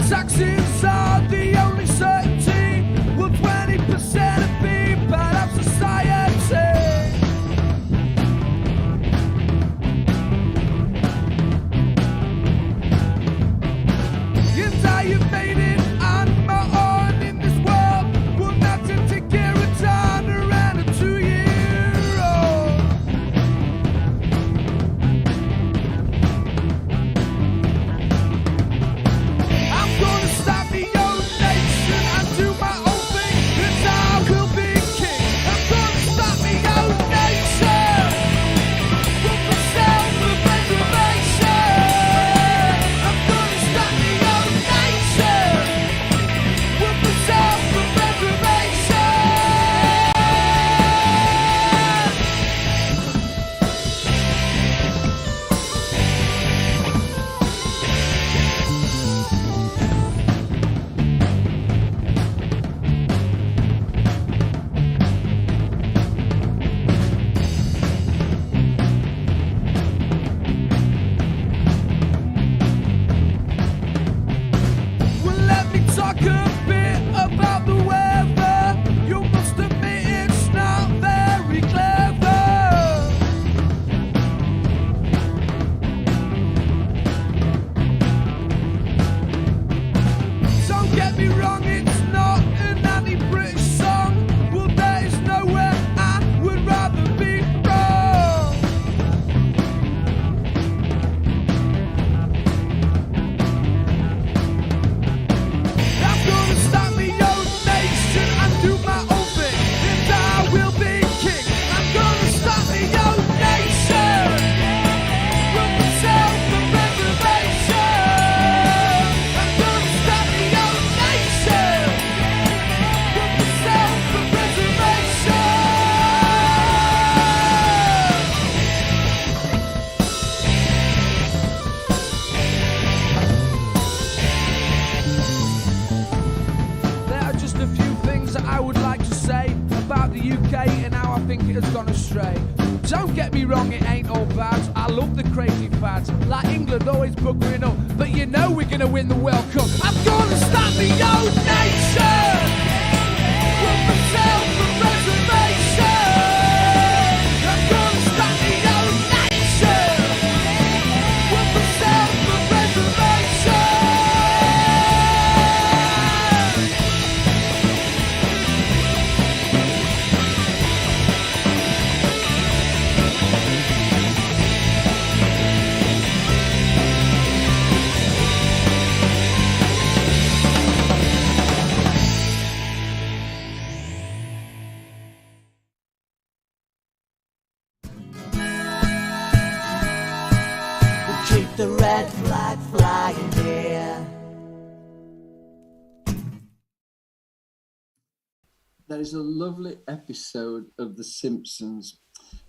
taxes are the only certainty. Will 20% of people have society? And I have made it on my own in this world. Will not take care of time around a 2-year-old. I'm gonna start my own nation and do my own thing, and I will be king. I'm gonna start my own nation with the self-preservation. I'm gonna start my own nation with the self-preservation. Well, let me talk a bit about the weather. You must admit it's not very clever. Don't get me wrong, it's not an anti-British song. Well, there is nowhere I would rather be wrong. I'm gonna start my own nation and do my own thing, and I will be king. I'm gonna start my own nation with the self-preservation. I'm gonna start my own nation with the self-preservation. There are just a few things that I would like to say about the UK and how I think it has gone astray. Don't get me wrong, it ain't all bad. I love the crazy fads, like England always buggering up, but you know we're gonna win the World Cup. I'm gonna start my own nation with the self-preservation. I'm gonna start my own nation with the self-preservation. Keep the red flag flying here. There is a lovely episode of The Simpsons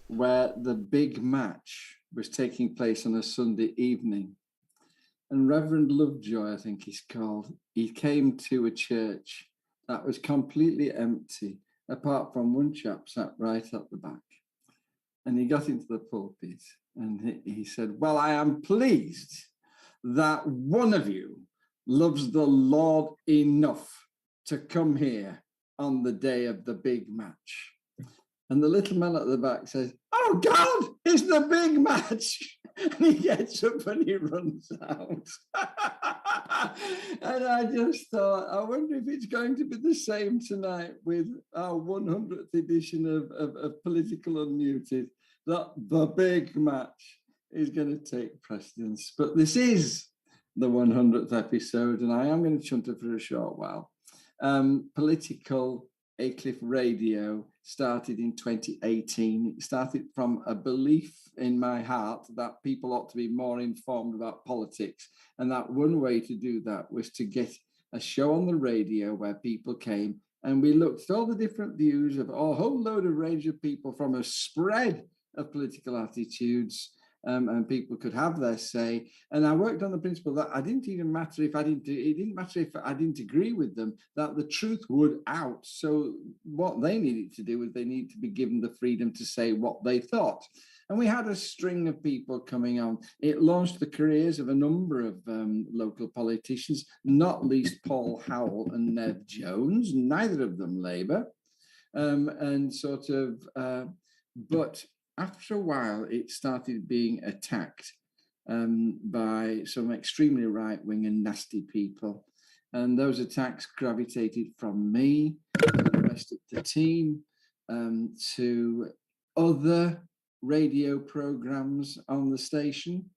where the big match was taking place on a Sunday evening. And Reverend Lovejoy, I think he's called, he came to a church that was completely empty, apart from one chap sat right at the back. And he got into the pulpit and he said, well, I am pleased that one of you loves the Lord enough to come here on the day of the big match. And the little man at the back says, oh God, it's the big match. And he gets up and he runs out. And I just thought, I wonder if it's going to be the same tonight with our 100th edition of Political Unmuted, that the big match is going to take precedence. But this is the 100th episode, and I am going to chunt it for a short while. Political Aycliffe Radio started in 2018. It started from a belief in my heart that people ought to be more informed about politics. And that one way to do that was to get a show on the radio where people came and we looked at all the different views of a whole load of range of people from a spread of political attitudes, and people could have their say. And I worked on the principle that it didn't matter if I didn't agree with them, that the truth would out. So what they needed to do was they needed to be given the freedom to say what they thought. And we had a string of people coming on. It launched the careers of a number of local politicians, not least Paul Howell and Nev Jones, neither of them Labour. But after a while, it started being attacked by some extremely right-wing and nasty people. And those attacks gravitated from me to the rest of the team to other radio programs on the station.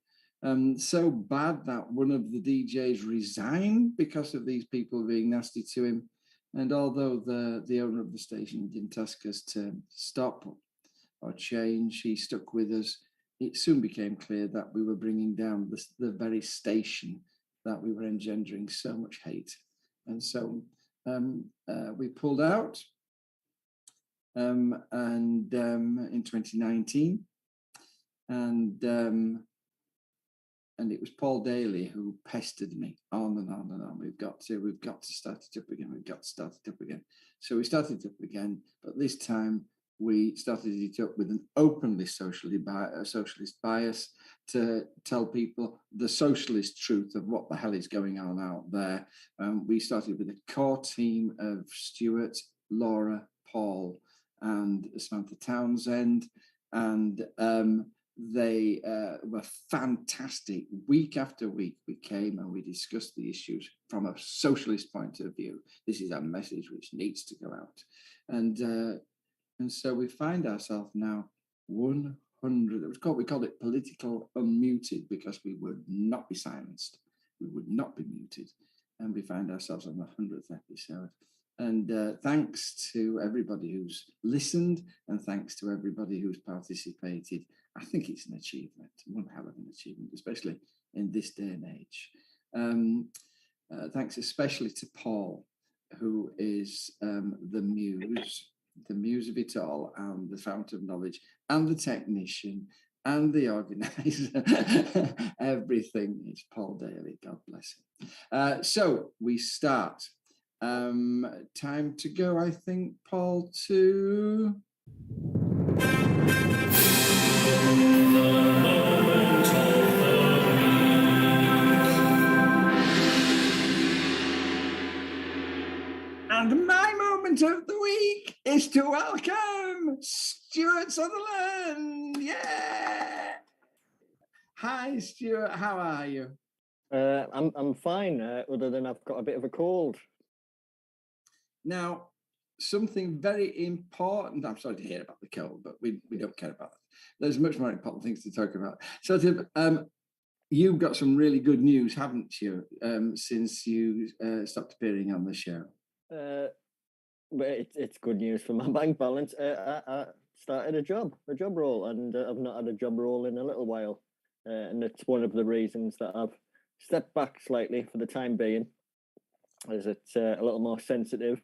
So bad that one of the DJs resigned because of these people being nasty to him. And although the owner of the station didn't ask us to stop or change, he stuck with us. It soon became clear that we were bringing down the very station that we were engendering so much hate. And so we pulled out in 2019. And it was Paul Daly who pestered me on and on and on. We've got to start it up again. We've got to start it up again. So we started it up again, but this time we started it up with an openly socialist bias to tell people the socialist truth of what the hell is going on out there. We started with a core team of Stuart, Laura, Paul, and Samantha Townsend, and they were fantastic. Week after week, we came and we discussed the issues from a socialist point of view. This is a message which needs to go out. And so we find ourselves now 100, we called it political unmuted because we would not be silenced. We would not be muted. And we find ourselves on the 100th episode. And thanks to everybody who's listened and thanks to everybody who's participated. I think it's an achievement, one hell of an achievement, especially in this day and age. Thanks especially to Paul, who is the muse of it all, and the fount of knowledge, and the technician, and the organizer. Everything is Paul Daly, God bless him. So we start. Time to go, I think, Paul, to... And my moment of the week is to welcome Stuart Sutherland. Yeah. Hi, Stuart. How are you? I'm fine, other than I've got a bit of a cold. Now, something very important. I'm sorry to hear about the cold, but we don't care about that. There's much more important things to talk about. So, you've got some really good news, haven't you, since you stopped appearing on the show? But it's good news for my bank balance. I started a job role, and I've not had a job role in a little while. And it's one of the reasons that I've stepped back slightly for the time being, as it's a little more sensitive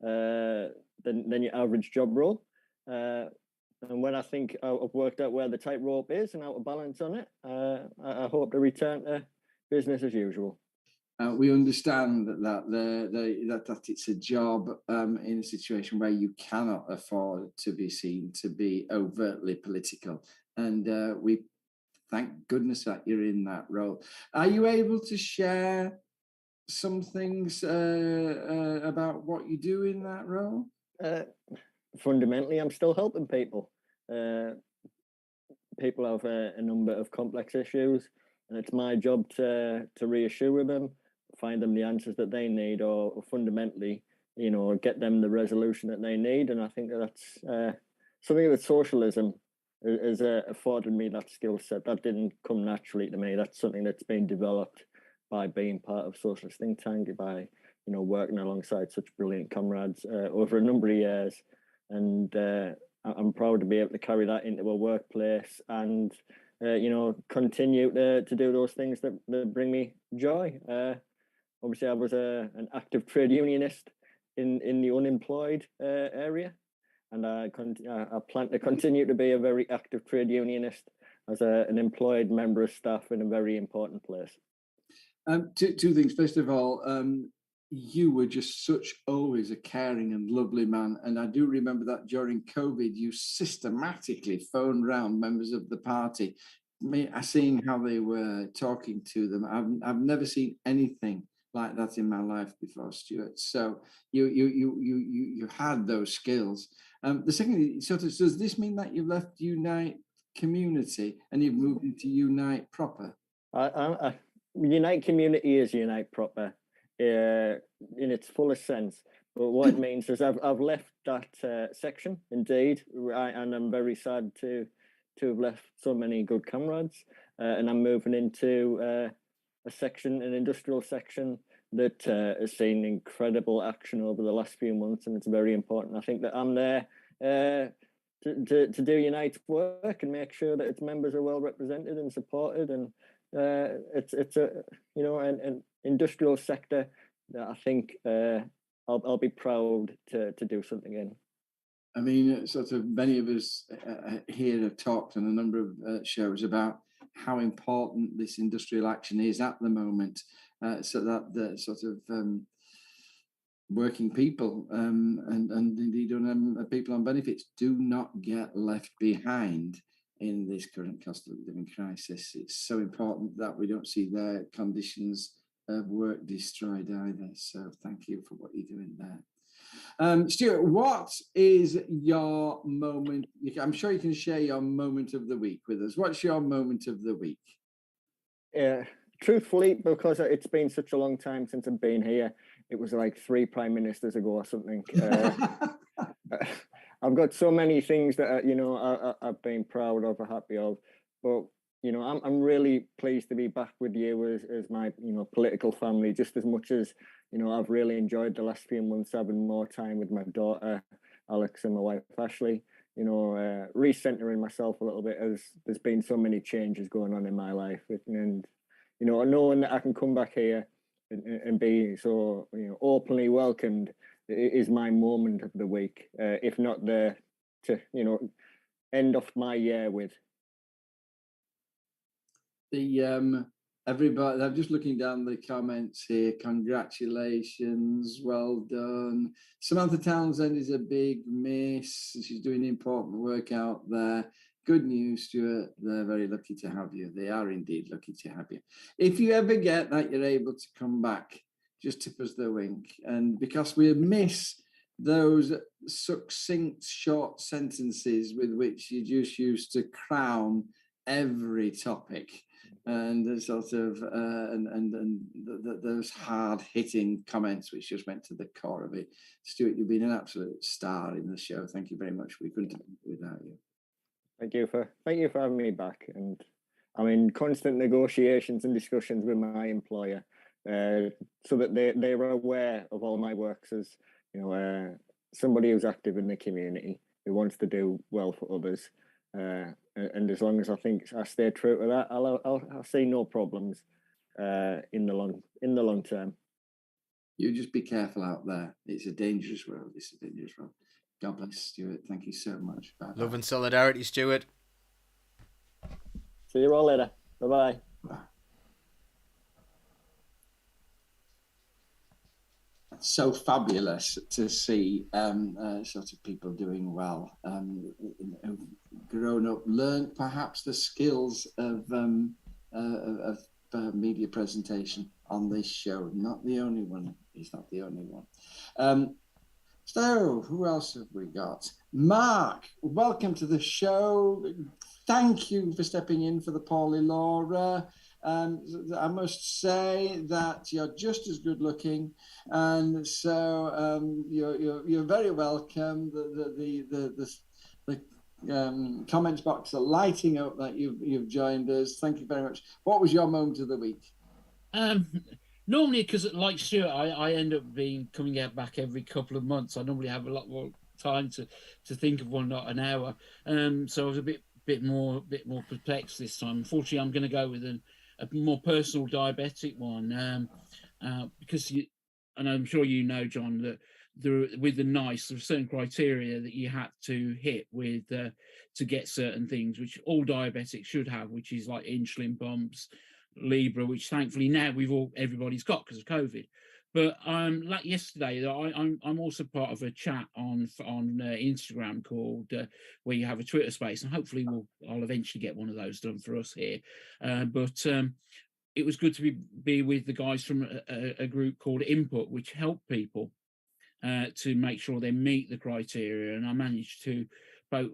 than your average job role. And when I think I've worked out where the tightrope is and how to balance on it, I hope to return to business as usual. We understand that it's a job in a situation where you cannot afford to be seen to be overtly political. And we thank goodness that you're in that role. Are you able to share some things about what you do in that role? Fundamentally, I'm still helping people. People have a number of complex issues, and it's my job to reassure them, find them the answers that they need, or fundamentally, get them the resolution that they need. And I think that's something that socialism has afforded me, that skill set. That didn't come naturally to me. That's something that's been developed by being part of socialist think tank, by working alongside such brilliant comrades over a number of years. And I'm proud to be able to carry that into a workplace and continue to do those things that bring me joy. Obviously, I was an active trade unionist in the unemployed area, and I plan to continue to be a very active trade unionist as an employed member of staff in a very important place. Two things. First of all, you were just always a caring and lovely man. And I do remember that during COVID, you systematically phoned round members of the party. I seen how they were talking to them. I've never seen anything like that in my life before, Stuart. So you had those skills. The second, sort of, does this mean that you've left Unite Community and you've moved into Unite Proper? Unite Community is Unite Proper in its fullest sense. But what it means is I've left that section, indeed, and I'm very sad to have left so many good comrades. And I'm moving into a section, an industrial section that has seen incredible action over the last few months, and it's very important. I think that I'm there to do Unite's work and make sure that its members are well represented and supported, and it's a an industrial sector that I think I'll be proud to do something in. I mean, sort of many of us here have talked on a number of shows about how important this industrial action is at the moment, so that the sort of working people and indeed people on benefits do not get left behind in this current cost of living crisis. It's so important that we don't see their conditions of work destroyed either. So thank you for what you're doing there. Stuart, what is your moment? I'm sure you can share your moment of the week with us. What's your moment of the week? Truthfully, because it's been such a long time since I've been here, it was like 3 prime ministers ago or something. I've got so many things that I've been proud of or happy of, but I'm really pleased to be back with you as my political family, just as much as I've really enjoyed the last few months having more time with my daughter Alex and my wife Ashley. Recentering myself a little bit, as there's been so many changes going on in my life, and knowing that I can come back here and be so openly welcomed is my moment of the week, if not to end off my year with. Everybody, I'm just looking down the comments here. Congratulations, well done. Samantha Townsend is a big miss. She's doing important work out there. Good news, Stuart. They're very lucky to have you. They are indeed lucky to have you. If you ever get that you're able to come back, just tip us the wink. And because we miss those succinct, short sentences with which you just used to crown every topic, and the sort of those hard-hitting comments which just went to the core of it. Stuart, you've been an absolute star in the show. Thank you very much. We couldn't do it without you. Thank you for having me back. And I'm in constant negotiations and discussions with my employer, so that they're aware of all my works as somebody who's active in the community, who wants to do well for others. And as long as I think I stay true to that, I'll see no problems in the long term. You just be careful out there. It's a dangerous world. God bless, Stuart. Thank you so much. Bye-bye. Love and solidarity, Stuart. See you all later. Bye-bye. Bye. So fabulous to see sort of people doing well, who've grown up, learned perhaps the skills of media presentation on this show. Not the only one. He's not the only one. So who else have we got? Mark, welcome to the show. Thank you for stepping in for the Paulie Laura. I must say that you're just as good looking, and so you're very welcome. The comments box are lighting up that you've joined us. Thank you very much. What was your moment of the week? Normally, because like Stuart, I end up coming out back every couple of months. I normally have a lot more time to think of one, not an hour. So I was a bit more perplexed this time. Unfortunately, I'm going to go with a more personal diabetic one, because and I'm sure you know, John, that with the NICE, there are certain criteria that you have to hit with to get certain things, which all diabetics should have, which is like insulin pumps, Libra, which thankfully now everybody's got because of COVID. But like yesterday, I'm also part of a chat on Instagram called where you have a Twitter space, and hopefully I'll eventually get one of those done for us here. But it was good to be with the guys from a group called Input, which help people to make sure they meet the criteria. And I managed to, both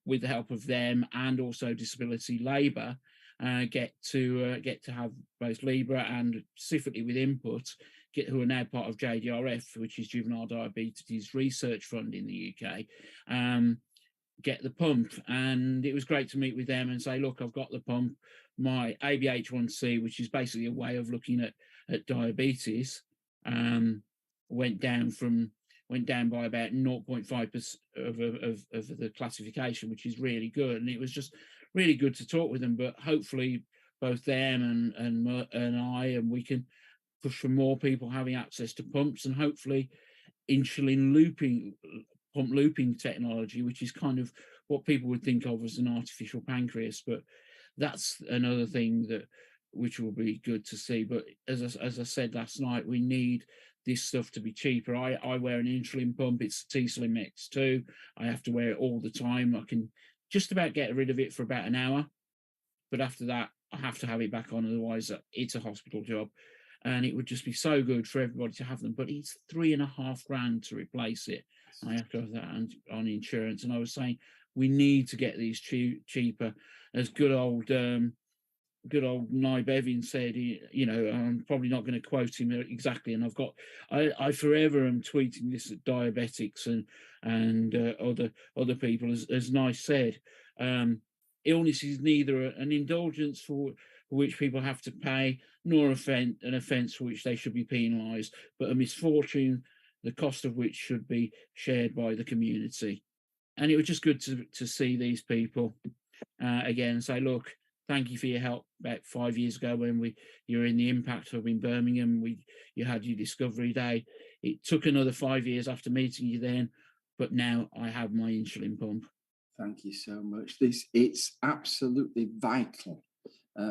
with the help of them and also Disability Labour, get to have both Libra and specifically with Input, who are now part of JDRF, which is Juvenile Diabetes Research Fund in the UK, get the pump. And it was great to meet with them and say, look, I've got the pump. My ABH1C, which is basically a way of looking at diabetes, went down by about 0.5% of the classification, which is really good. And it was just really good to talk with them. But hopefully both them and I, and we can push for more people having access to pumps, and hopefully pump looping technology, which is kind of what people would think of as an artificial pancreas. But that's another thing which will be good to see. But as I said last night, we need this stuff to be cheaper. I wear an insulin pump. It's T-Slim X2. I have to wear it all the time. I can just about get rid of it for about an hour, but after that I have to have it back on, otherwise it's a hospital job. And it would just be so good for everybody to have them. But it's $3,500 to replace it. I have to have that on insurance. And I was saying we need to get these cheaper. As good old Nye Bevin said, I'm probably not going to quote him exactly. And I forever am tweeting this at diabetics and other people, as Nye said. Illness is neither an indulgence for which people have to pay, nor an offence for which they should be penalised, but a misfortune, the cost of which should be shared by the community. And it was just good to see these people again and say, look, thank you for your help about 5 years ago when you were in the Impact Hub in Birmingham. You had your Discovery Day. It took another 5 years after meeting you then, but now I have my insulin pump. Thank you so much. It's absolutely vital,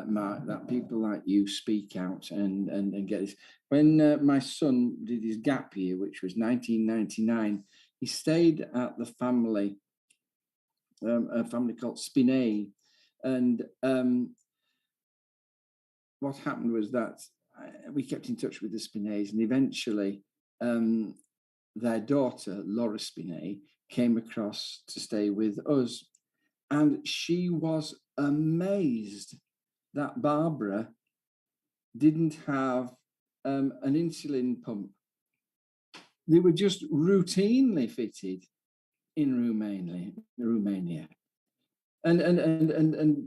Mark, that people like you speak out and get this. When my son did his gap year, which was 1999, he stayed at the family, a family called Spinney. And what happened was that we kept in touch with the Spinneys, and eventually their daughter, Laura Spinney, came across to stay with us. And she was amazed that Barbara didn't have an insulin pump. They were just routinely fitted in Romania. And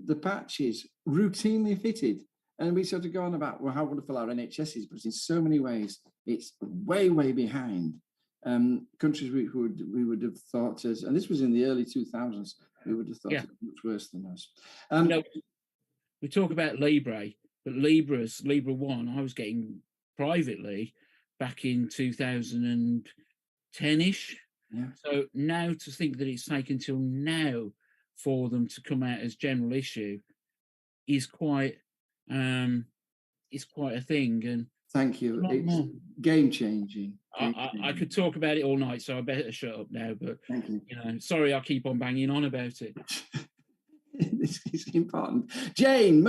the patches routinely fitted. And we sort of go on about, well, how wonderful our NHS is, but in so many ways, it's way, way behind countries we would have thought as, and this was in the early 2000s, we would have thought it was much worse than us. We talk about Libre, but Libra 1, I was getting privately back in 2010-ish. Yeah. So now to think that it's taken till now for them to come out as general issue is quite a thing. And thank you. It's game changing. I could talk about it all night, so I better shut up now. But thank you. Sorry, I keep on banging on about it. This is important. Jane,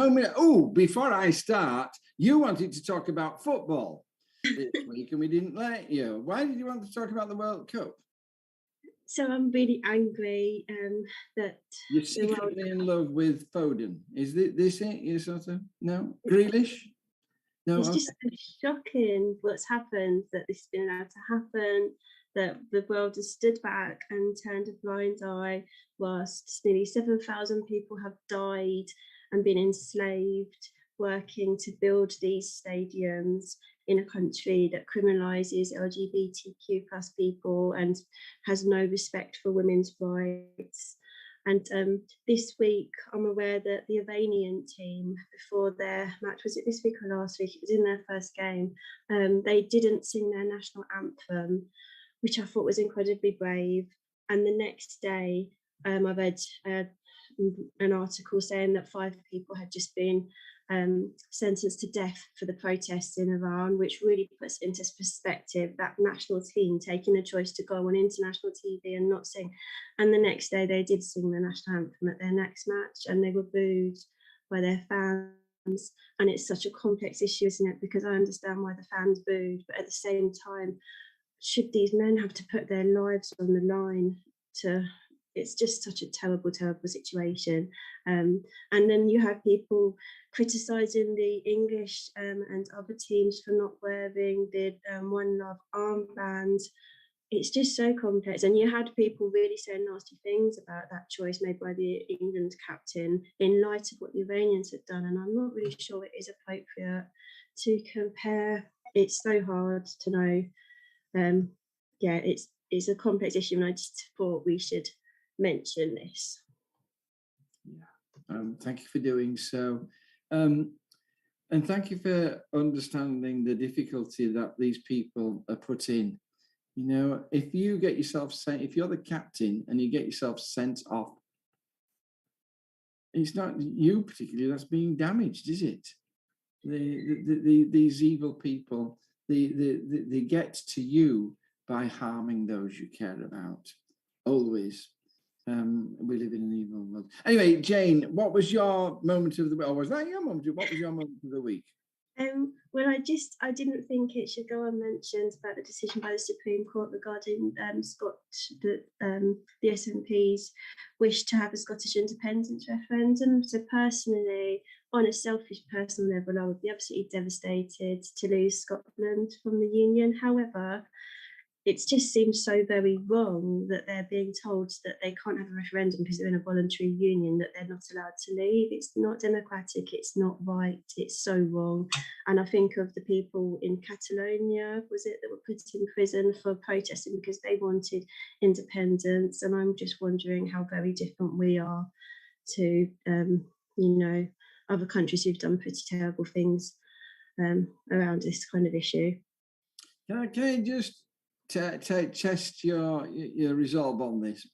before I start, you wanted to talk about football this week, and we didn't let you. Why did you want to talk about the World Cup? So I'm really angry that you're secretly in love with Foden. Is this it? You sort of Grealish? No, it's just shocking what's happened, that this has been allowed to happen, that the world has stood back and turned a blind eye whilst nearly 7,000 people have died and been enslaved working to build these stadiums in a country that criminalises LGBTQ plus people and has no respect for women's rights. And this week, I'm aware that the Albanian team, before their match, was it this week or last week? It was in their first game. They didn't sing their national anthem, which I thought was incredibly brave. And the next day, I read an article saying that 5 people had just been sentenced to death for the protests in Iran, which really puts into perspective that national team taking the choice to go on international TV and not sing. And the next day they did sing the national anthem at their next match, and they were booed by their fans. And it's such a complex issue, isn't it? Because I understand why the fans booed, but at the same time, should these men have to put their lives on the line to... It's just such a terrible, terrible situation. And then you have people criticising the English and other teams for not wearing the One Love armband. It's just so complex. And you had people really saying nasty things about that choice made by the England captain in light of what the Iranians had done. And I'm not really sure it is appropriate to compare. It's so hard to know. It's a complex issue, and I just thought we should mention this. Thank you for doing so, and thank you for understanding the difficulty that these people are put in. You know, if you get yourself sent, if you're the captain and you get yourself sent off, it's not you particularly that's being damaged, is it? These evil people, they get to you by harming those you care about. Always. We live in an evil world. Anyway, Jane, what was your moment of the week? Or was that your moment? What was your moment of the week? Well, I didn't think it should go unmentioned about the decision by the Supreme Court regarding the SNP's wish to have a Scottish independence referendum. So personally, on a selfish personal level, I would be absolutely devastated to lose Scotland from the Union. However, it just seems so very wrong that they're being told that they can't have a referendum because they're in a voluntary union, that they're not allowed to leave. It's not democratic, it's not right, it's so wrong. And I think of the people in Catalonia, was it, that were put in prison for protesting because they wanted independence. And I'm just wondering how very different we are to, other countries who've done pretty terrible things around this kind of issue. Can I just test your resolve on this,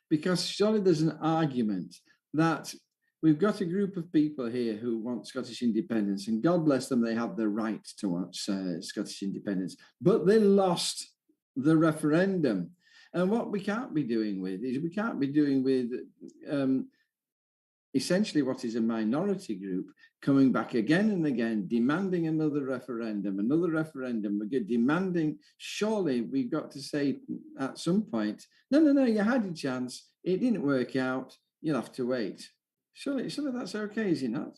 because surely there's an argument that we've got a group of people here who want Scottish independence, and God bless them, they have the right to want Scottish independence, but they lost the referendum. And what we can't be doing with essentially what is a minority group coming back again and again, demanding another referendum, we're demanding, surely we've got to say at some point, no, you had your chance, it didn't work out, you'll have to wait. Surely that's okay, is it not?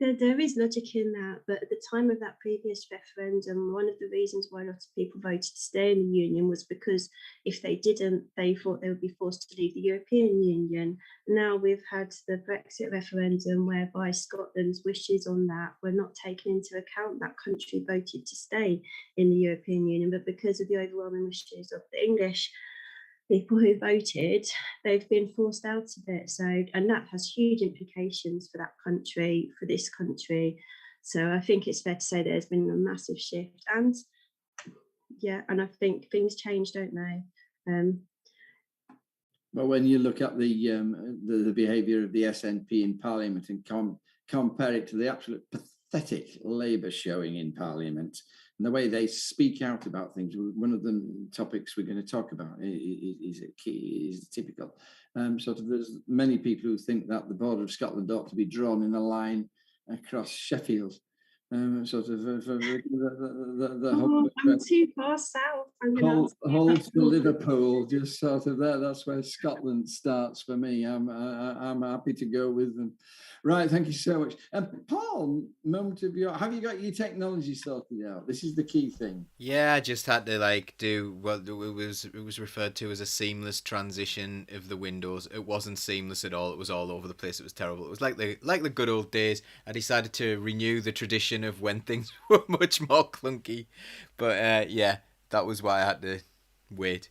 There is logic in that, but at the time of that previous referendum, one of the reasons why a lot of people voted to stay in the Union was because if they didn't, they thought they would be forced to leave the European Union. Now we've had the Brexit referendum whereby Scotland's wishes on that were not taken into account. That country voted to stay in the European Union, but because of the overwhelming wishes of the English people who voted, they've been forced out of it. So, and that has huge implications for that country, for this country. So I think it's fair to say there's been a massive shift. And I think things change, don't they? Well, when you look at the behaviour of the SNP in Parliament and compare it to the absolute pathetic Labour showing in Parliament, and the way they speak out about things, one of the topics we're going to talk about is typical. There's many people who think that the border of Scotland ought to be drawn in a line across Sheffield. I'm too far south. Hull to Liverpool, just sort of there. That's where Scotland starts for me. I'm happy to go with them. Right, thank you so much. Paul, moment of have you got your technology sorted out? This is the key thing. Yeah, I just had to do what it was referred to as a seamless transition of the windows. It wasn't seamless at all. It was all over the place. It was terrible. It was like the good old days. I decided to renew the tradition of when things were much more clunky. But that was why I had to wait.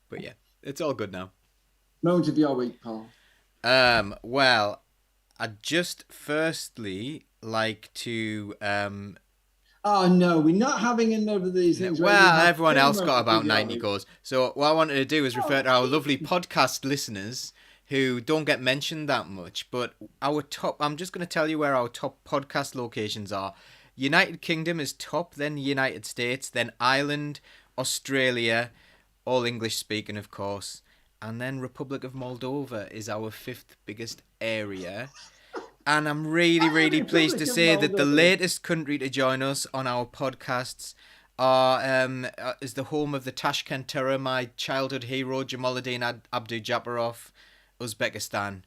But yeah, it's all good now. Moment of your week, Paul. Well, I'd just firstly like to Oh no, we're not having another of these things. Well, everyone else got about 90 goals. So what I wanted to do is refer to our lovely podcast listeners who don't get mentioned that much. But I'm just going to tell you where our top podcast locations are. United Kingdom is top, then United States, then Ireland, Australia, all English speaking, of course, and then Republic of Moldova is our 5th biggest area. And I'm really, really pleased to say that the latest country to join us on our podcasts is the home of the Tashkent terror, my childhood hero, Jamaluddin Abdujaparov, Uzbekistan.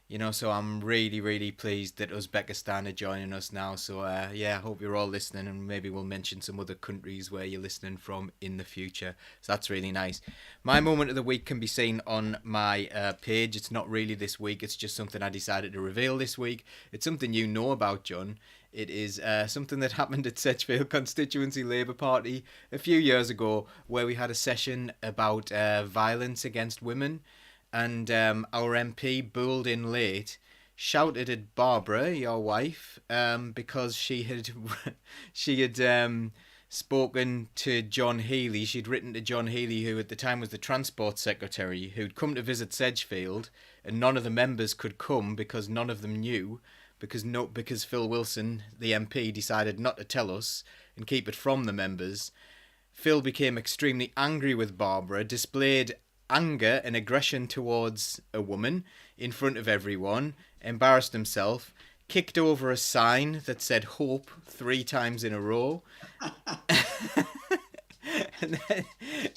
You know, so I'm really, really pleased that Uzbekistan are joining us now. So, I hope you're all listening, and maybe we'll mention some other countries where you're listening from in the future. So that's really nice. My moment of the week can be seen on my page. It's not really this week. It's just something I decided to reveal this week. It's something you know about, John. It is something that happened at Sedgefield Constituency Labour Party a few years ago, where we had a session about violence against women. And our MP bulled in late, shouted at Barbara, your wife, because she had spoken to John Healy. She'd written to John Healy, who at the time was the Transport Secretary, who'd come to visit Sedgefield, and none of the members could come because none of them knew, because Phil Wilson, the MP, decided not to tell us and keep it from the members. Phil became extremely angry with Barbara, displayed anger and aggression towards a woman in front of everyone, embarrassed himself, kicked over a sign that said hope 3 times in a row,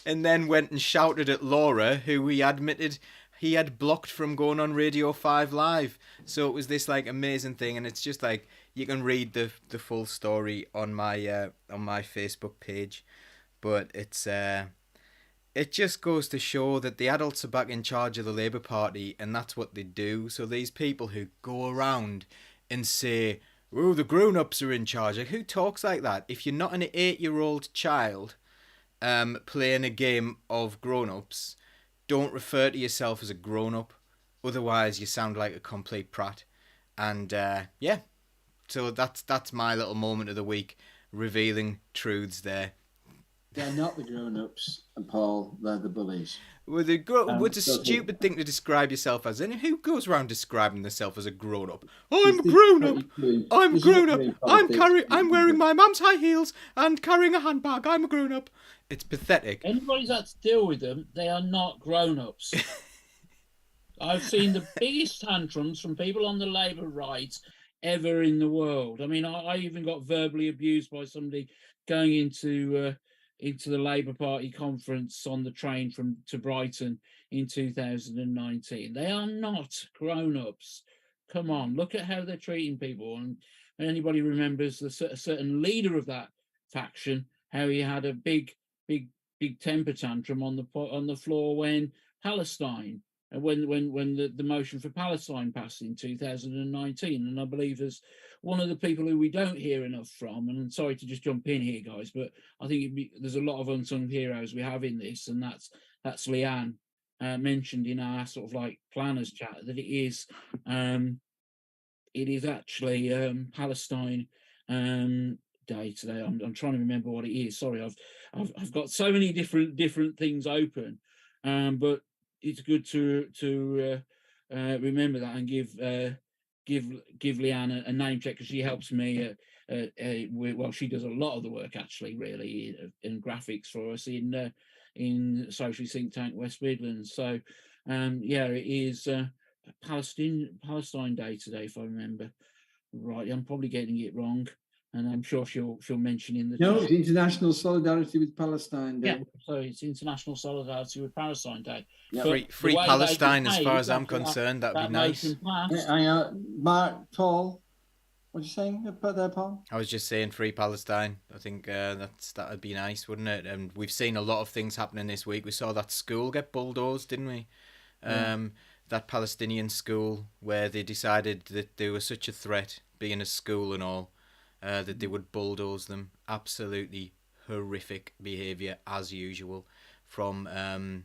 and then went and shouted at Laura, who he admitted he had blocked from going on Radio 5 Live. So it was this like amazing thing, and it's just like, you can read the full story on my Facebook page, but it just goes to show that the adults are back in charge of the Labour Party, and that's what they do. So these people who go around and say, oh, the grown-ups are in charge. Like, who talks like that? If you're not an 8-year-old child playing a game of grown-ups, don't refer to yourself as a grown-up. Otherwise, you sound like a complete prat. And, so that's my little moment of the week, revealing truths there. They're not the grown-ups, and Paul, they're the bullies. Well, what's a stupid thing to describe yourself as? And who goes around describing themselves as a grown-up? I'm a grown-up. I'm a grown-up. I'm wearing my mum's high heels and carrying a handbag. I'm a grown-up. It's pathetic. Anybody's had to deal with them, they are not grown-ups. I've seen the biggest tantrums from people on the Labour right ever in the world. I mean, I even got verbally abused by somebody going into the Labour Party conference on the train to Brighton in 2019. They are not grown-ups. Come on, look at how they're treating people. And anybody remembers a certain leader of that faction, how he had a big temper tantrum on the floor when Palestine, when the motion for Palestine passed in 2019. And I believe there's one of the people who we don't hear enough from, and I'm sorry to just jump in here, guys, but I think there's a lot of unsung heroes we have in this, and that's Leanne, mentioned in our sort of like planners chat, that it is actually Palestine Day today. I'm trying to remember what it is. Sorry, I've got so many different things open, but it's good to remember that and give Leanne a name check, because she helps me. Well, she does a lot of the work actually, really, in graphics for us in Social Think Tank West Midlands. So, it is Palestine Day today, if I remember right. I'm probably getting it wrong, and I'm sure she'll mention in the. No, it's International Solidarity with Palestine Day. Yeah, so it's International Solidarity with Palestine Day. Yeah. Free Palestine, as far as I'm concerned, that'd be nice. Mark, Paul, what are you saying about that, Paul? I was just saying free Palestine. I think that'd be nice, wouldn't it? And we've seen a lot of things happening this week. We saw that school get bulldozed, didn't we? That Palestinian school, where they decided that they were such a threat, being a school and all, that they would bulldoze them. Absolutely horrific behaviour, as usual, from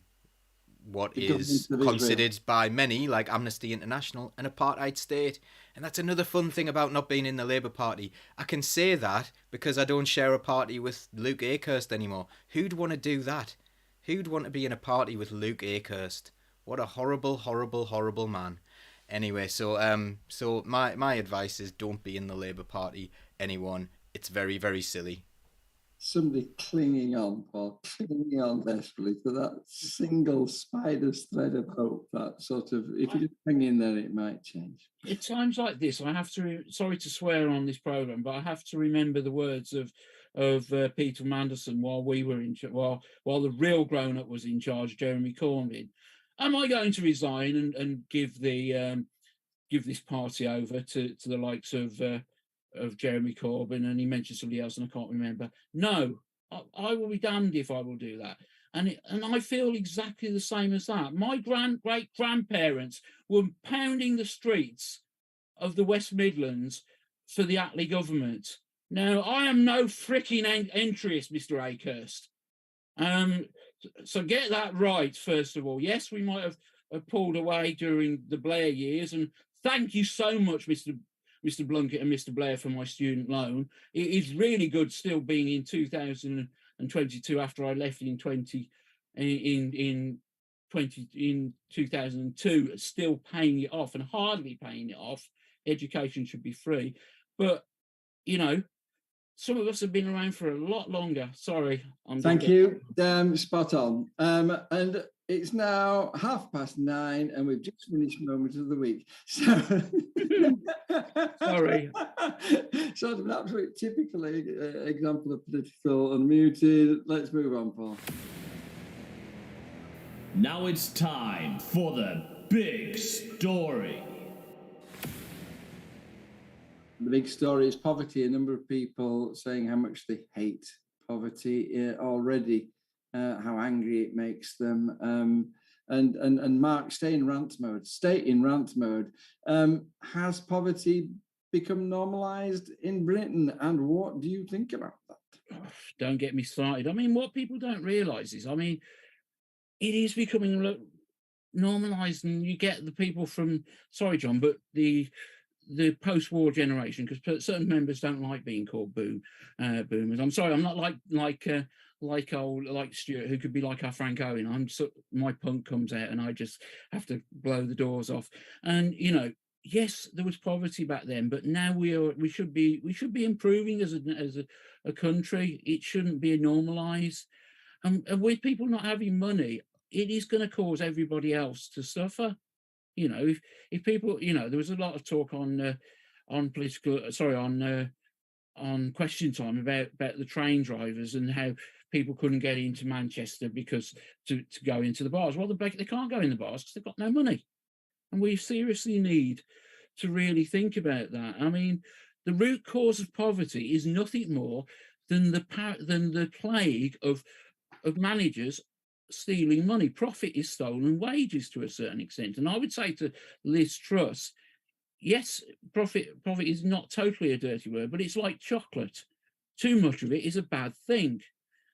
what is considered by many, like Amnesty International, an apartheid state. And that's another fun thing about not being in the Labour Party. I can say that because I don't share a party with Luke Akehurst anymore. Who'd want to do that? Who'd want to be in a party with Luke Akehurst? What a horrible, horrible, horrible man. Anyway, so so my advice is don't be in the Labour Party, anyone. It's very, very silly. Somebody clinging on, Paul, clinging on desperately to that single spider's thread of hope. That sort of, if you just hang in there, it might change. At times like this, I have to. Sorry to swear on this program, but I have to remember the words of Peter Mandelson while we were in while the real grown up was in charge, Jeremy Corbyn. Am I going to resign and give this party over to the likes of Jeremy Corbyn? And he mentioned somebody else, and I can't remember. No, I will be damned if I will do that. And I feel exactly the same as that. My great grandparents were pounding the streets of the West Midlands for the Attlee government. Now, I am no freaking entryist, Mr. Akehurst. So get that right, first of all. Yes, we might have pulled away during the Blair years, and thank you so much, Mr. Blunkett and Mr. Blair, for my student loan. It is really good still being in 2022 after I left in 2002, still paying it off and hardly paying it off. Education should be free, but you know, some of us have been around for a lot longer. Sorry. Thank you. Spot on. And it's now 9:30 and we've just finished Moment of the Week. So sorry. Sort of an absolute typical example of political unmuted. Let's move on, Paul. Now it's time for the big story. The big story is poverty. A number of people saying how much they hate poverty already, how angry it makes them. And Mark, stay in rant mode. Has poverty become normalised in Britain? And what do you think about that? Don't get me started. I mean, what people don't realise is, I mean, it is becoming normalised, and you get the people from, sorry, John, but the post-war generation, because certain members don't like being called boomers. I'm sorry, I'm not like Stuart, who could be like our Frank Owen. My punk comes out and I just have to blow the doors off. And you know, yes, there was poverty back then, but now we should be improving as a country. It shouldn't be normalised. And with people not having money, it is going to cause everybody else to suffer. You know, if people, you know, there was a lot of talk on Question Time about the train drivers and how people couldn't get into Manchester because to go into the bars. Well, they can't go in the bars because they've got no money, and we seriously need to really think about that. I mean, the root cause of poverty is nothing more than the plague of managers stealing money. Profit is stolen wages to a certain extent. And I would say to Liz Truss, yes, profit is not totally a dirty word, but it's like chocolate. Too much of it is a bad thing.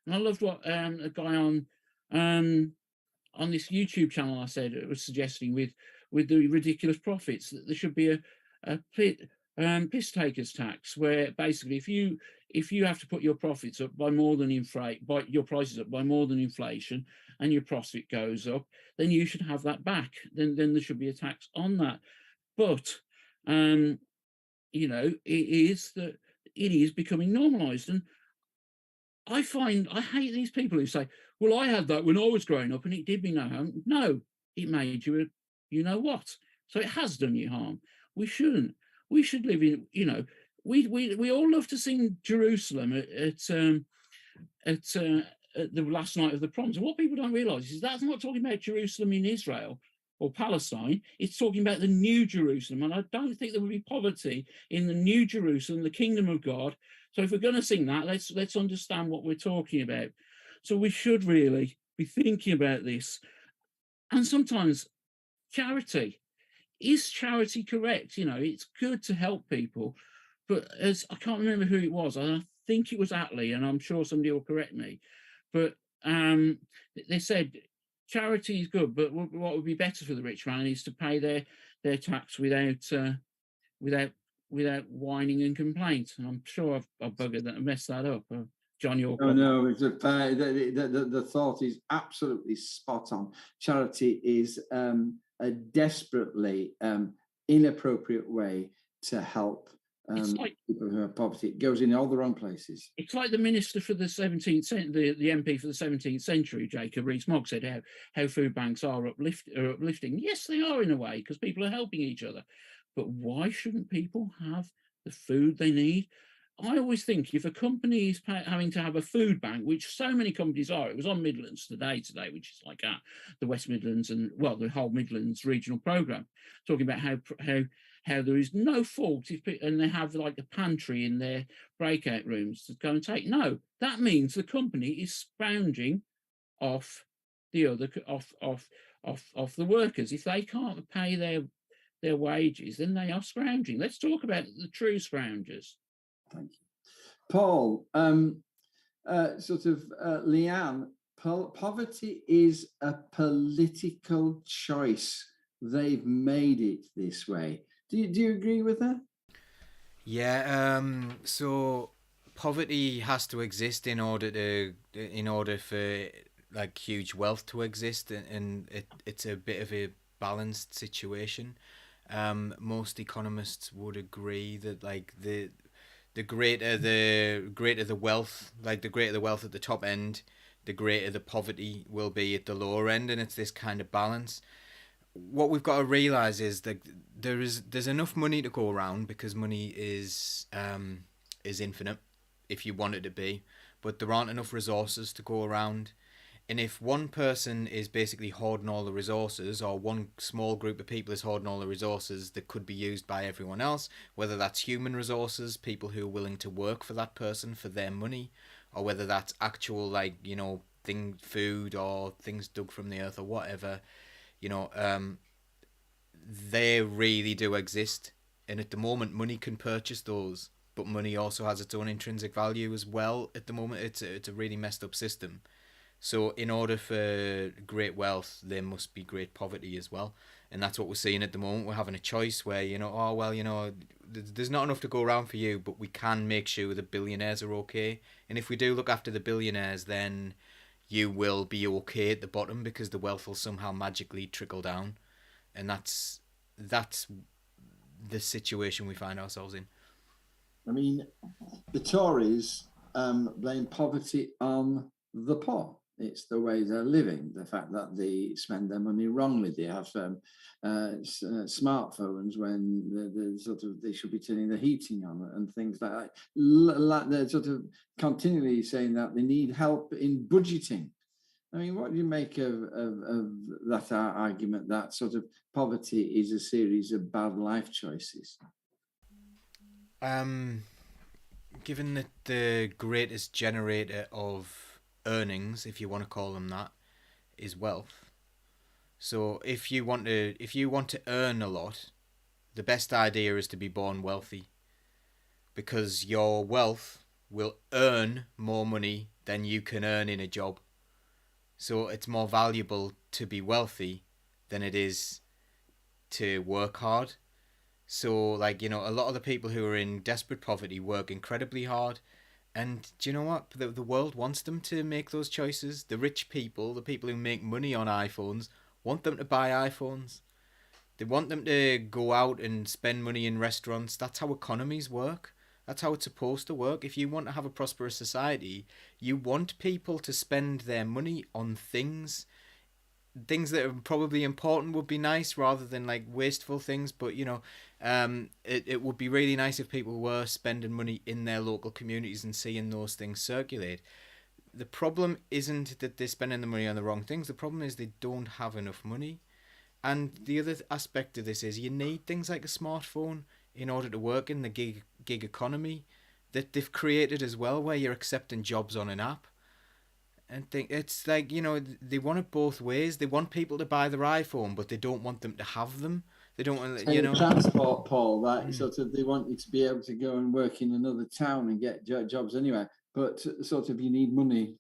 And I loved what a guy on this YouTube channel I said was suggesting with the ridiculous profits, that there should be a piss takers tax, where basically if you have to put your profits up by more than your prices up by more than inflation, and your profit goes up, then you should have that back. Then there should be a tax on that. But you know, it is becoming normalised, and I hate these people who say, "Well, I had that when I was growing up, and it did me no harm." No, it made you you know what? So it has done you harm. We shouldn't. We should live in, you know, we all love to sing Jerusalem at the last night of the proms. And what people don't realise is that's not talking about Jerusalem in Israel or Palestine. It's talking about the new Jerusalem. And I don't think there would be poverty in the new Jerusalem, the kingdom of God. So if we're going to sing that, let's understand what we're talking about. So we should really be thinking about this. And sometimes charity. Is charity correct? You know, it's good to help people, but as I can't remember who it was, I think it was Attlee, and I'm sure somebody will correct me, but they said charity is good, but what would be better for the rich man is to pay their tax without whining and complaint. And I'm sure I've buggered that and messed that up. John, your Oh no, it's the thought is absolutely spot on. Charity is a desperately inappropriate way to help people who have poverty. It goes in all the wrong places. It's like the minister for the 17th century, the MP for the 17th century, Jacob Rees-Mogg, said how food banks are uplifting. Yes, they are in a way, because people are helping each other. But why shouldn't people have the food they need? I always think if a company is having to have a food bank, which so many companies are, it was on Midlands today, which is like the West Midlands and, well, the whole Midlands regional programme, talking about how there is no fault and they have like a pantry in their breakout rooms to go and take. No, that means the company is scrounging off the other off the workers. If they can't pay their wages, then they are scrounging. Let's talk about the true scroungers. Thank you, Paul. Leanne, poverty is a political choice. They've made it this way. Do you agree with that? Yeah. So poverty has to exist in order for like huge wealth to exist, and it's a bit of a balanced situation. Most economists would agree that like the greater the wealth, like the greater the wealth at the top end, the greater the poverty will be at the lower end, and it's this kind of balance. What we've got to realize is that there's enough money to go around, because money is infinite if you want it to be, but there aren't enough resources to go around. And if one person is basically hoarding all the resources, or one small group of people is hoarding all the resources that could be used by everyone else, whether that's human resources, people who are willing to work for that person for their money, or whether that's actual, like, you know, food or things dug from the earth or whatever, you know, they really do exist. And at the moment, money can purchase those, but money also has its own intrinsic value as well. At the moment, it's a really messed up system. So in order for great wealth, there must be great poverty as well. And that's what we're seeing at the moment. We're having a choice where, you know, oh, well, you know, there's not enough to go around for you, but we can make sure the billionaires are okay. And if we do look after the billionaires, then you will be okay at the bottom, because the wealth will somehow magically trickle down. And that's the situation we find ourselves in. I mean, the Tories blame poverty on the poor. It's the way they're living, the fact that they spend their money wrongly. They have smartphones when they should be turning the heating on and things like that. They're sort of continually saying that they need help in budgeting. I mean, what do you make of that argument that sort of poverty is a series of bad life choices? Given that the greatest generator of earnings, if you want to call them that, is wealth. So if you want to earn a lot, the best idea is to be born wealthy, because your wealth will earn more money than you can earn in a job. So it's more valuable to be wealthy than it is to work hard. So, like, you know, a lot of the people who are in desperate poverty work incredibly hard. And do you know what? The world wants them to make those choices. The rich people, the people who make money on iPhones, want them to buy iPhones. They want them to go out and spend money in restaurants. That's how economies work. That's how it's supposed to work. If you want to have a prosperous society, you want people to spend their money on things that are probably important would be nice, rather than like wasteful things. But you know, it would be really nice if people were spending money in their local communities and seeing those things circulate. The problem isn't that they're spending the money on the wrong things. The problem is they don't have enough money. And the other aspect of this is you need things like a smartphone in order to work in the gig economy that they've created as well, where you're accepting jobs on an app. And it's like, you know, they want it both ways. They want people to buy their iPhone, but they don't want them to have them. They don't want, you know, transport, Paul. That sort of, they want you to be able to go and work in another town and get jobs anywhere. But sort of, you need money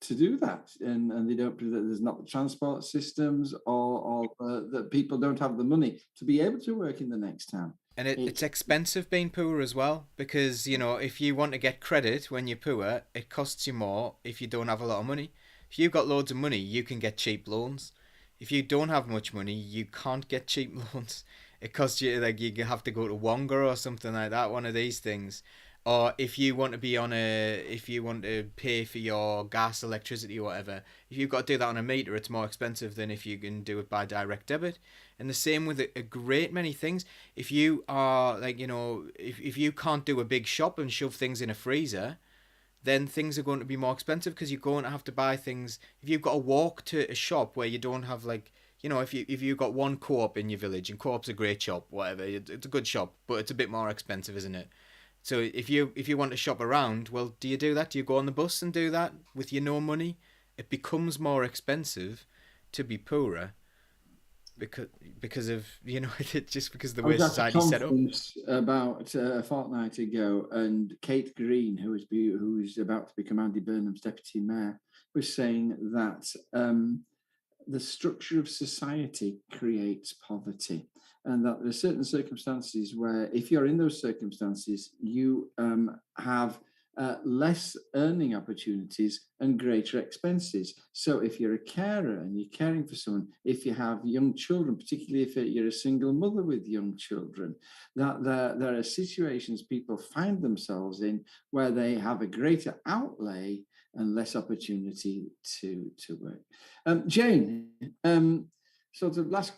to do that, and they don't. There's not the transport systems, or that people don't have the money to be able to work in the next town. And it's expensive being poor as well, because, you know, if you want to get credit when you're poor, it costs you more if you don't have a lot of money. If you've got loads of money, you can get cheap loans. If you don't have much money, you can't get cheap loans. It costs you, like, you have to go to Wonga or something like that, one of these things. Or if you want to if you want to pay for your gas, electricity, or whatever, if you've got to do that on a meter, it's more expensive than if you can do it by direct debit. And the same with a great many things. If you are, like, you know, if you can't do a big shop and shove things in a freezer, then things are going to be more expensive, because you're going to have to buy things. If you've got to walk to a shop where you don't have, like, you know, if you've got one Co-op in your village, and Co-op's a great shop, whatever, it's a good shop, but it's a bit more expensive, isn't it? So if you want to shop around, well, do you do that? Do you go on the bus and do that with your no money? It becomes more expensive to be poorer because of, you know, just because of the way society's set up. About a fortnight ago, and Kate Green, who is about to become Andy Burnham's deputy mayor, was saying that the structure of society creates poverty, and that there are certain circumstances where, if you're in those circumstances, you have less earning opportunities and greater expenses. So if you're a carer and you're caring for someone, if you have young children, particularly if you're a single mother with young children, that there are situations people find themselves in where they have a greater outlay and less opportunity to work. Jane, sort of last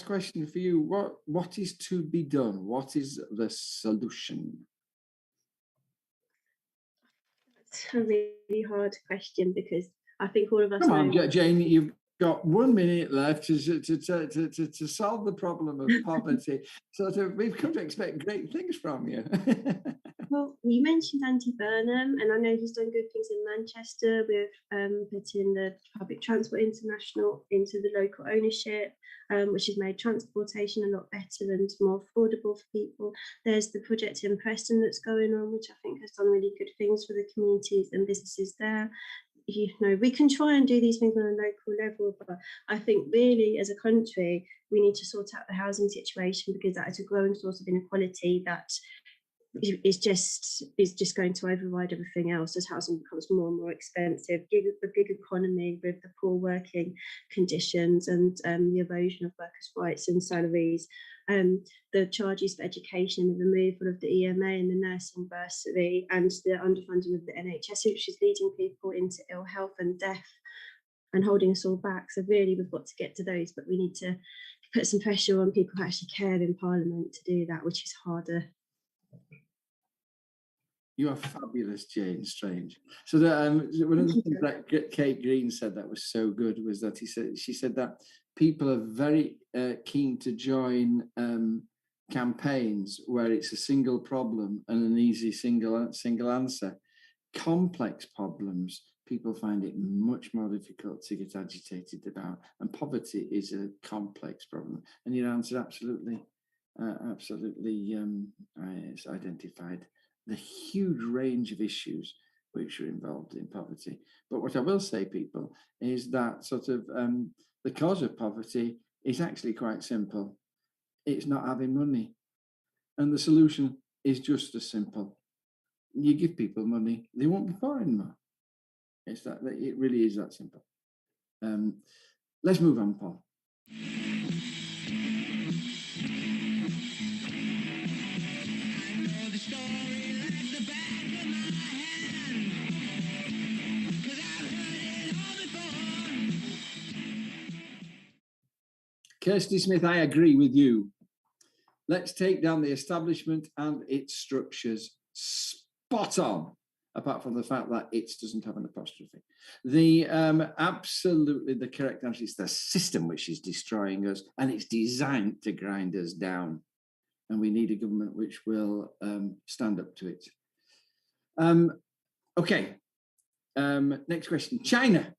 question for you. What is to be done? What is the solution? It's a really hard question, because I think all of us Come on, know. Jane, you've got 1 minute left to solve the problem of poverty. We've come to expect great things from you. Well, you mentioned Andy Burnham, and I know he's done good things in Manchester with putting the Public Transport International into the local ownership, which has made transportation a lot better and more affordable for people. There's the project in Preston that's going on, which I think has done really good things for the communities and businesses there. You know, we can try and do these things on a local level, but I think really as a country, we need to sort out the housing situation, because that is a growing source of inequality that is just going to override everything else as housing becomes more and more expensive. The gig economy with the poor working conditions and the erosion of workers' rights and salaries, the charges for education, the removal of the EMA and the nursing bursary, and the underfunding of the NHS, which is leading people into ill health and death and holding us all back. So really, we've got to get to those, but we need to put some pressure on people who actually care in Parliament to do that, which is harder. You are fabulous, Jane Strange. So one of the things that Kate Green said that was so good was that she said that people are very keen to join campaigns where it's a single problem and an easy single answer. Complex problems, people find it much more difficult to get agitated about, and poverty is a complex problem. And your answer absolutely it's identified the huge range of issues which are involved in poverty. But what I will say, people, is that sort of the cause of poverty is actually quite simple. It's not having money. And the solution is just as simple. You give people money, they won't be poor anymore. It really is that simple. Let's move on, Paul. Kirsty Smith, I agree with you. Let's take down the establishment and its structures. Spot on, apart from the fact that it doesn't have an apostrophe. The absolutely the correct answer is the system which is destroying us, and it's designed to grind us down. And we need a government which will stand up to it. Okay. Next question. China.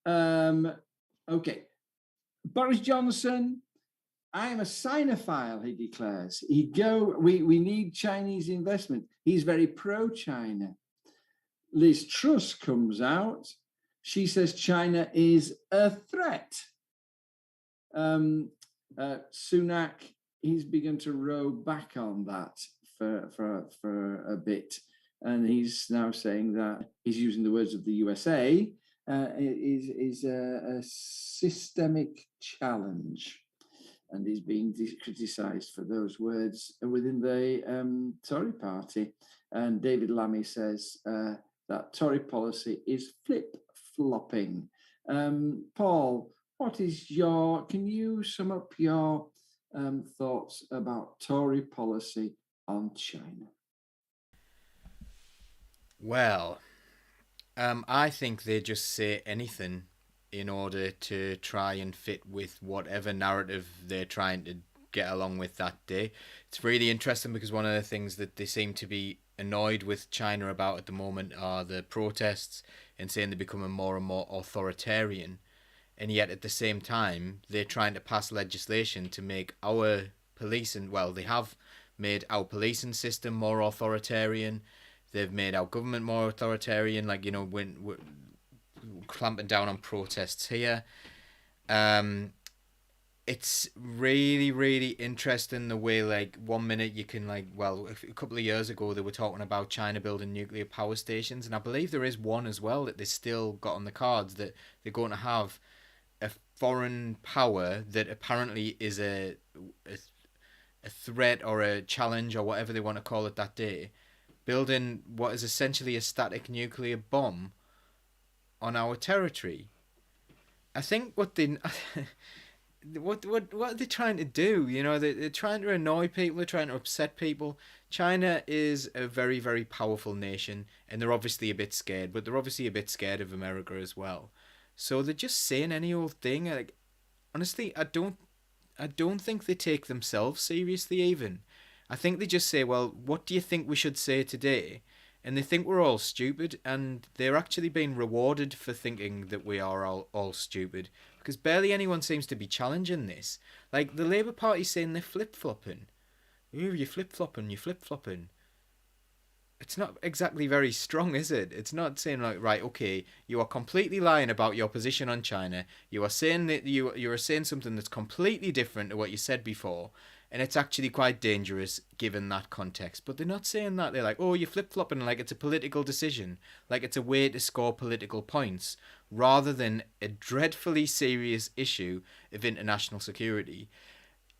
Okay. Boris Johnson, I am a Sinophile, he declares. We need Chinese investment. He's very pro-China. Liz Truss comes out. She says China is a threat. Sunak, he's begun to row back on that for a bit. And he's now saying that he's using the words of the USA, is a systemic challenge. And he's being criticised for those words within the Tory party. And David Lammy says that Tory policy is flip-flopping. Paul, can you sum up your thoughts about Tory policy on China? Well, I think they just say anything in order to try and fit with whatever narrative they're trying to get along with that day. It's really interesting because one of the things that they seem to be annoyed with China about at the moment are the protests and saying they're becoming more and more authoritarian. And yet at the same time, they're trying to pass legislation to make our policing, well, they have made our policing system more authoritarian. They've made our government more authoritarian, like, you know, when we're clamping down on protests here. It's really, really interesting the way, like, 1 minute you can, like, well, a couple of years ago they were talking about China building nuclear power stations, and I believe there is one as well that they still got on the cards, that they're going to have a foreign power that apparently is a threat or a challenge or whatever they want to call it that day, building what is essentially a static nuclear bomb on our territory. I think what they what are they trying to do? You know, they're trying to annoy people, they're trying to upset people. China is a very, very powerful nation, and they're obviously a bit scared, but they're obviously a bit scared of America as well. So they're just saying any old thing. Like, honestly, I don't think they take themselves seriously even. I think they just say, well, what do you think we should say today? And they think we're all stupid, and they're actually being rewarded for thinking that we are all stupid, because barely anyone seems to be challenging this. Like, the Labour Party's saying they're flip-flopping. Ooh, you're flip-flopping. It's not exactly very strong, is it? It's not saying, like, right, okay, you are completely lying about your position on China. You are saying that you are saying something that's completely different to what you said before, and it's actually quite dangerous given that context. But they're not saying that. They're like, oh, you're flip-flopping, like it's a political decision, like it's a way to score political points, rather than a dreadfully serious issue of international security.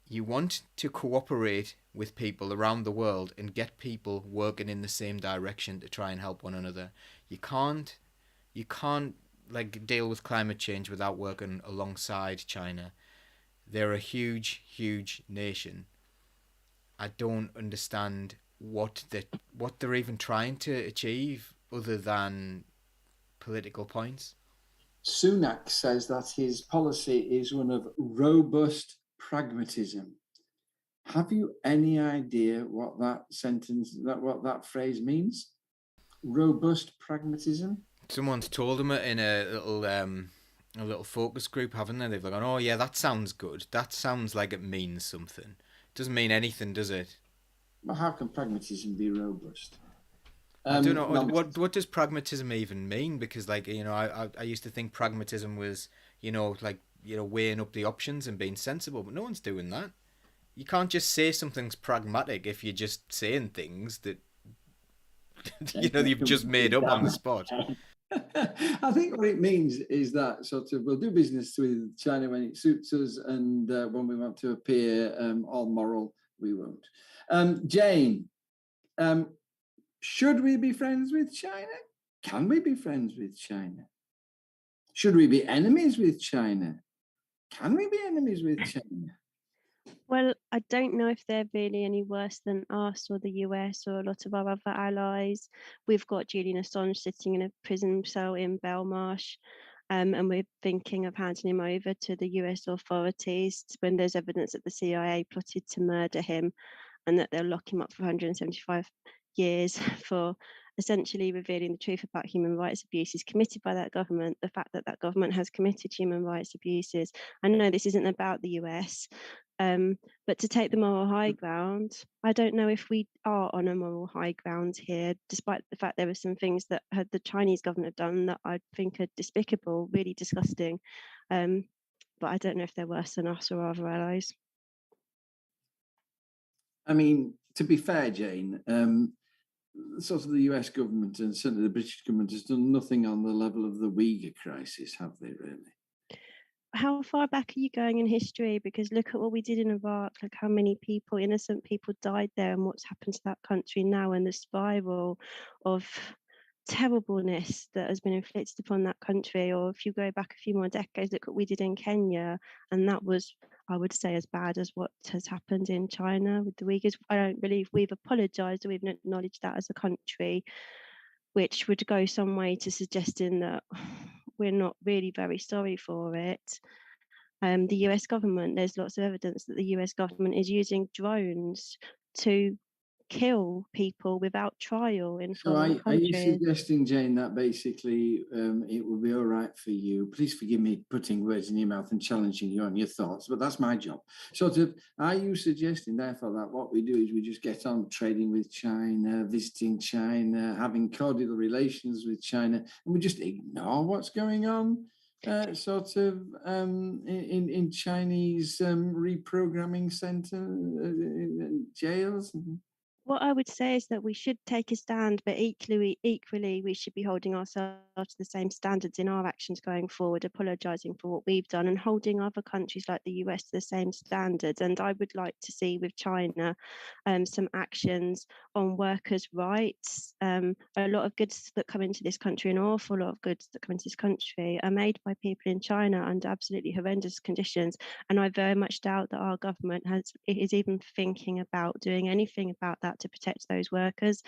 You want to cooperate with people around the world and get people working in the same direction to try and help one another. You can't like deal with climate change without working alongside China. They're a huge, huge nation. I don't understand what they're even trying to achieve other than political points. Sunak says that his policy is one of robust pragmatism. Have you any idea what that phrase means? Robust pragmatism? Someone's told him it in a little focus group, haven't they? They've gone, oh yeah, that sounds good. That sounds like it means something. It doesn't mean anything, does it? Well, how can pragmatism be robust? I don't know. What does pragmatism even mean? Because, like, you know, I used to think pragmatism was, you know, like, you know, weighing up the options and being sensible, but no one's doing that. You can't just say something's pragmatic if you're just saying things that you know you've just made up on the spot. I think what it means is that sort of we'll do business with China when it suits us, and when we want to appear all moral, we won't. Jane, should we be friends with China? Can we be friends with China? Should we be enemies with China? Can we be enemies with China? Well, I don't know if they're really any worse than us or the US or a lot of our other allies. We've got Julian Assange sitting in a prison cell in Belmarsh, and we're thinking of handing him over to the US authorities when there's evidence that the CIA plotted to murder him, and that they'll lock him up for 175 years for essentially revealing the truth about human rights abuses committed by that government, the fact that that government has committed human rights abuses. I know this isn't about the US, But to take the moral high ground, I don't know if we are on a moral high ground here, despite the fact there are some things that the Chinese government have done that I think are despicable, really disgusting. But I don't know if they're worse than us or other allies. I mean, to be fair, Jane, sort of the US government and certainly the British government has done nothing on the level of the Uyghur crisis, have they really? How far back are you going in history? Because look at what we did in Iraq, like how many people, innocent people died there, and what's happened to that country now, and the spiral of terribleness that has been inflicted upon that country. Or if you go back a few more decades, look what we did in Kenya, and that was, I would say, as bad as what has happened in China with the Uyghurs. I don't believe we've apologized or we've acknowledged that as a country, which would go some way to suggesting that we're not really very sorry for it. The US government, there's lots of evidence that the US government is using drones to kill people without trial in So foreign are you countries. suggesting, Jane, that basically it would be all right for you? Please forgive me putting words in your mouth and challenging you on your thoughts, but that's my job. Sort of, are you suggesting, therefore, that what we do is we just get on trading with China, visiting China, having cordial relations with China, and we just ignore what's going on? Sort of in Chinese reprogramming center jails? What I would say is that we should take a stand, but equally we should be holding ourselves to the same standards in our actions going forward, apologising for what we've done and holding other countries like the US to the same standards. And I would like to see with China some actions on workers' rights. A lot of goods that come into this country, an awful lot of goods that come into this country are made by people in China under absolutely horrendous conditions. And I very much doubt that our government is even thinking about doing anything about that to protect those workers.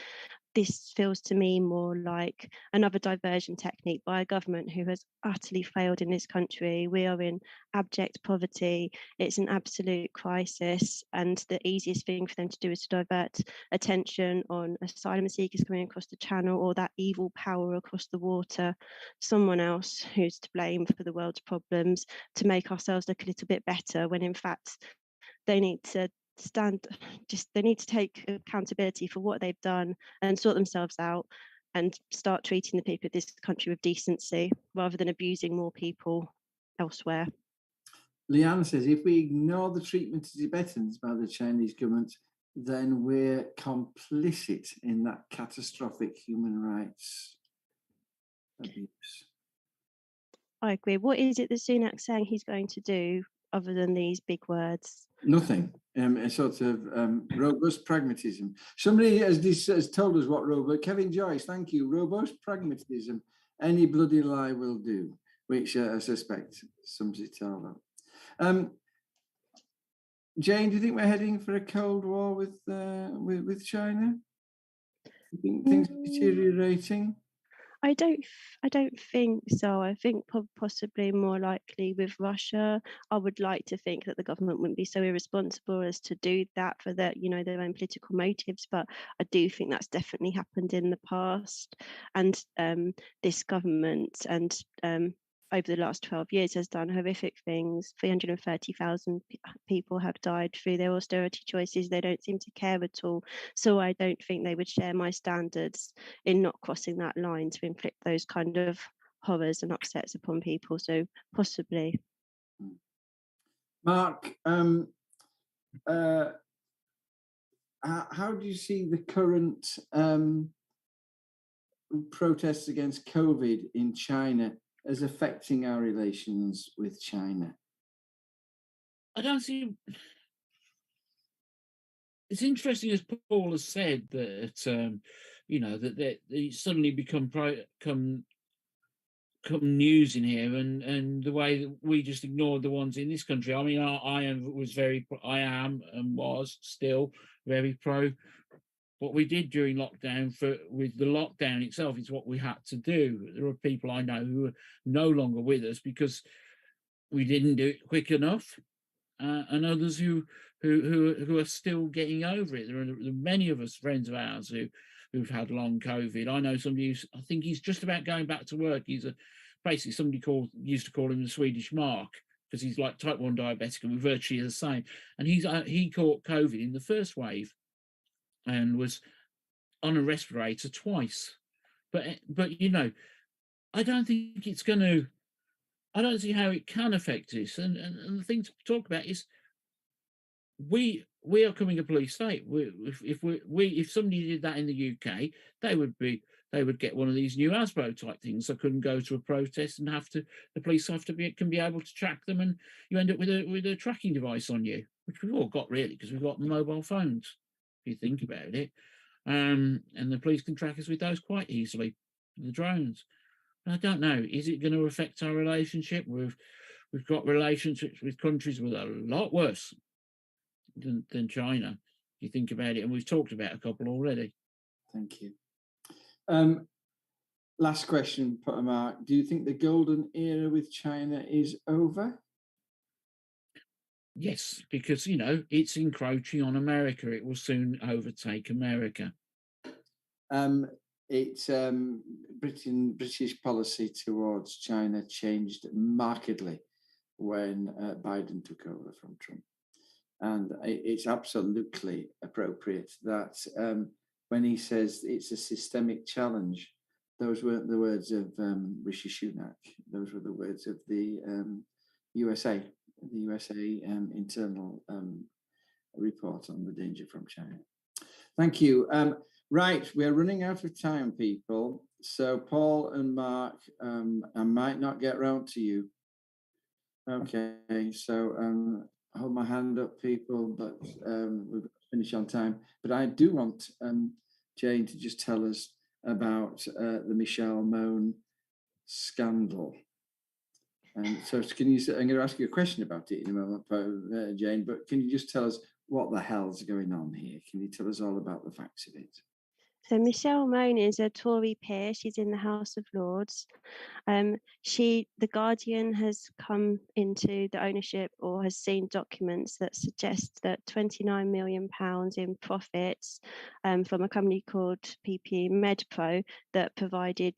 This feels to me more like another diversion technique by a government who has utterly failed in this country. We are in abject poverty. It's an absolute crisis. And the easiest thing for them to do is to divert attention on asylum seekers coming across the channel or that evil power across the water, someone else who's to blame for the world's problems, to make ourselves look a little bit better when in fact they need to they need to take accountability for what they've done and sort themselves out and start treating the people of this country with decency rather than abusing more people elsewhere. Leanne says, if we ignore the treatment of Tibetans by the Chinese government, then we're complicit in that catastrophic human rights abuse. I agree. What is it that Sunak's saying he's going to do other than these big words? Nothing. A sort of robust pragmatism. Somebody has told us what robust. Kevin Joyce, thank you. Robust pragmatism. Any bloody lie will do, which I suspect sums it all up. Jane, do you think we're heading for a cold war with China? Do you think things are deteriorating? I don't think so. I think possibly more likely with Russia. I would like to think that the government wouldn't be so irresponsible as to do that for their own political motives, but I do think that's definitely happened in the past. And this government and over the last 12 years has done horrific things. 330,000 people have died through their austerity choices. They don't seem to care at all. So I don't think they would share my standards in not crossing that line to inflict those kind of horrors and upsets upon people. So possibly. Mark, how do you see the current protests against COVID in China as affecting our relations with China? I don't see. It's interesting, as Paul has said, that that they suddenly become news in here, and the way that we just ignored the ones in this country. I mean, I am and was still very pro what we did during lockdown. With the lockdown itself, is what we had to do. There are people I know who are no longer with us because we didn't do it quick enough, and others who are still getting over it. There are many of us, friends of ours, who've had long COVID. I know somebody who's, I think he's just about going back to work. He's basically somebody used to call him the Swedish Mark, because he's like type 1 diabetic and we're virtually the same. And he caught COVID in the first wave and was on a respirator twice. But you know, I don't think it's going to. I don't see how it can affect us. And the thing to talk about is we are coming a police state. If somebody did that in the UK, they would get one of these new ASBO type things. They couldn't go to a protest and the police can be able to track them, and you end up with a tracking device on you, which we've all got really because we've got mobile phones. If you think about it, and the police can track us with those quite easily, the drones. I don't know. Is it going to affect our relationship? We've got relationships with countries with a lot worse than China, if you think about it, and we've talked about a couple already. Thank you. Last question, Mark. Do you think the golden era with China is over? Yes, because, you know, it's encroaching on America. It will soon overtake America. British policy towards China changed markedly when Biden took over from Trump. And it's absolutely appropriate that when he says it's a systemic challenge, those weren't the words of Rishi Sunak. Those were the words of the USA internal report on the danger from China. Thank you. Right, we're running out of time, people. So Paul and Mark, I might not get round to you. Okay, so hold my hand up, people, but we've got to finish on time. But I do want Jane to just tell us about the Michelle Mone scandal. And so can you? I'm going to ask you a question about it in a moment, Jane, but can you just tell us what the hell's going on here? Can you tell us all about the facts of it? So Michelle Mone is a Tory peer. She's in the House of Lords. The Guardian has come into the ownership or has seen documents that suggest that £29 million in profits from a company called PPE MedPro that provided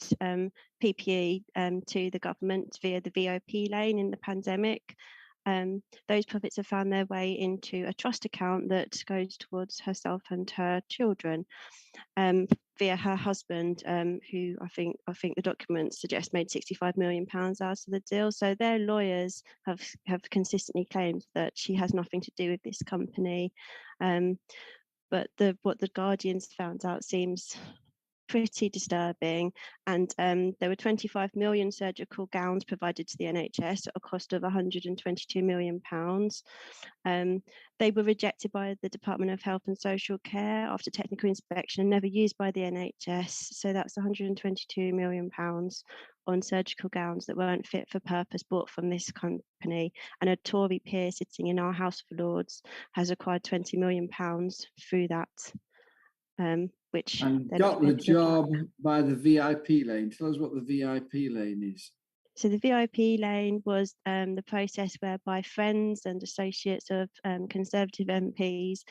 PPE to the government via the VIP lane in the pandemic. Those profits have found their way into a trust account that goes towards herself and her children via her husband, who I think the documents suggest made £65 million out of the deal. So their lawyers have consistently claimed that she has nothing to do with this company. But what the Guardian's found out seems pretty disturbing. And there were 25 million surgical gowns provided to the NHS at a cost of £122 million. They were rejected by the Department of Health and Social Care after technical inspection and never used by the NHS. So that's £122 million on surgical gowns that weren't fit for purpose bought from this company. And a Tory peer sitting in our House of Lords has acquired £20 million through that. Which and got the job by the VIP lane. Tell us what the VIP lane is. So the VIP lane was the process whereby friends and associates of Conservative MPs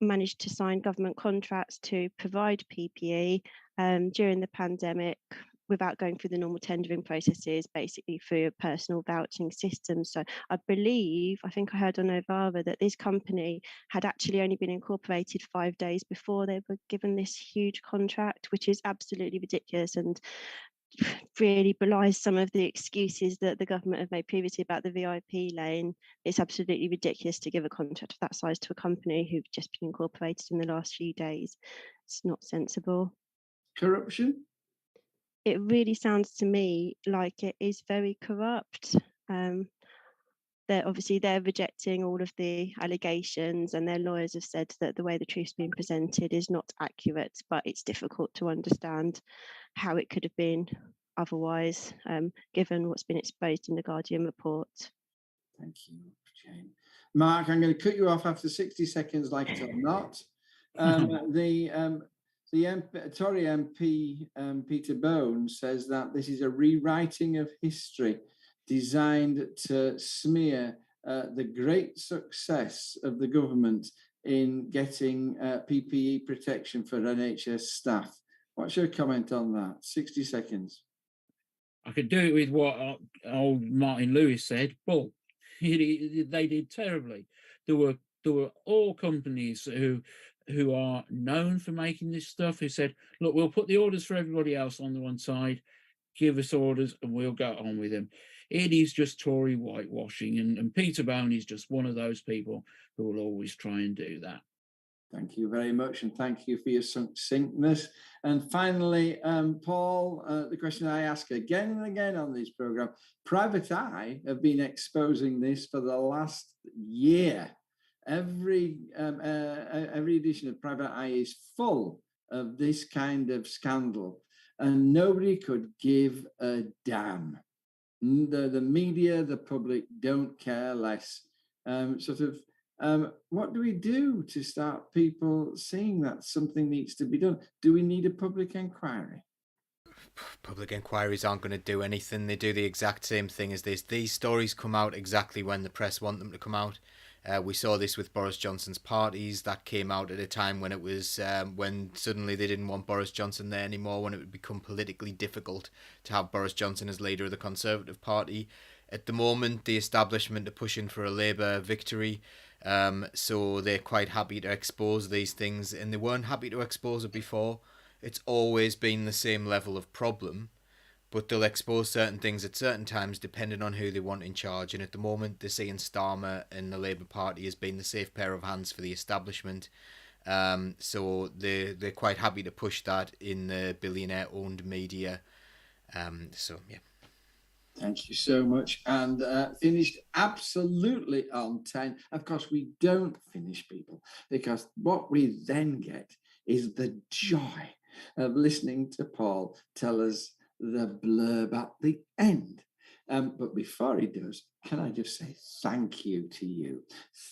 managed to sign government contracts to provide PPE during the pandemic without going through the normal tendering processes, basically through a personal vouching system. So I think I heard on Novara that this company had actually only been incorporated 5 days before they were given this huge contract, which is absolutely ridiculous and really belies some of the excuses that the government have made previously about the VIP lane. It's absolutely ridiculous to give a contract of that size to a company who've just been incorporated in the last few days. It's not sensible. Corruption? It really sounds to me like it is very corrupt. They're rejecting all of the allegations, and their lawyers have said that the way the truth's been presented is not accurate, but it's difficult to understand how it could have been otherwise, given what's been exposed in the Guardian report. Thank you, Jane. Mark, I'm going to cut you off after 60 seconds, like it or not. The Tory MP, Peter Bone, says that this is a rewriting of history designed to smear the great success of the government in getting PPE protection for NHS staff. What's your comment on that? 60 seconds. I could do it with what old Martin Lewis said, bull. They did terribly. There were all companies who are known for making this stuff who said, look, we'll put the orders for everybody else on the one side, give us orders and we'll go on with them. It is just Tory whitewashing, and Peter Bone is just one of those people who will always try and do that. Thank you very much, and thank you for your succinctness. And finally, Paul, the question I ask again and again on this program: Private Eye have been exposing this for the last year. Every edition of Private Eye is full of this kind of scandal, and nobody could give a damn. The media, the public don't care less. What do we do to start people seeing that something needs to be done? Do we need a public inquiry? Public inquiries aren't going to do anything. They do the exact same thing as this. These stories come out exactly when the press want them to come out. We saw this with Boris Johnson's parties. That came out at a time when it was when suddenly they didn't want Boris Johnson there anymore, when it would become politically difficult to have Boris Johnson as leader of the Conservative Party. At the moment, the establishment are pushing for a Labour victory, so they're quite happy to expose these things, and they weren't happy to expose it before. It's always been the same level of problem, but they'll expose certain things at certain times depending on who they want in charge. And at the moment, they're seeing Starmer and the Labour Party as being the safe pair of hands for the establishment. So they're quite happy to push that in the billionaire-owned media. So, yeah. Thank you so much. And finished absolutely on 10. Of course, we don't finish, people, because what we then get is the joy of listening to Paul tell us the blurb at the end. But before he does, can I just say thank you to you.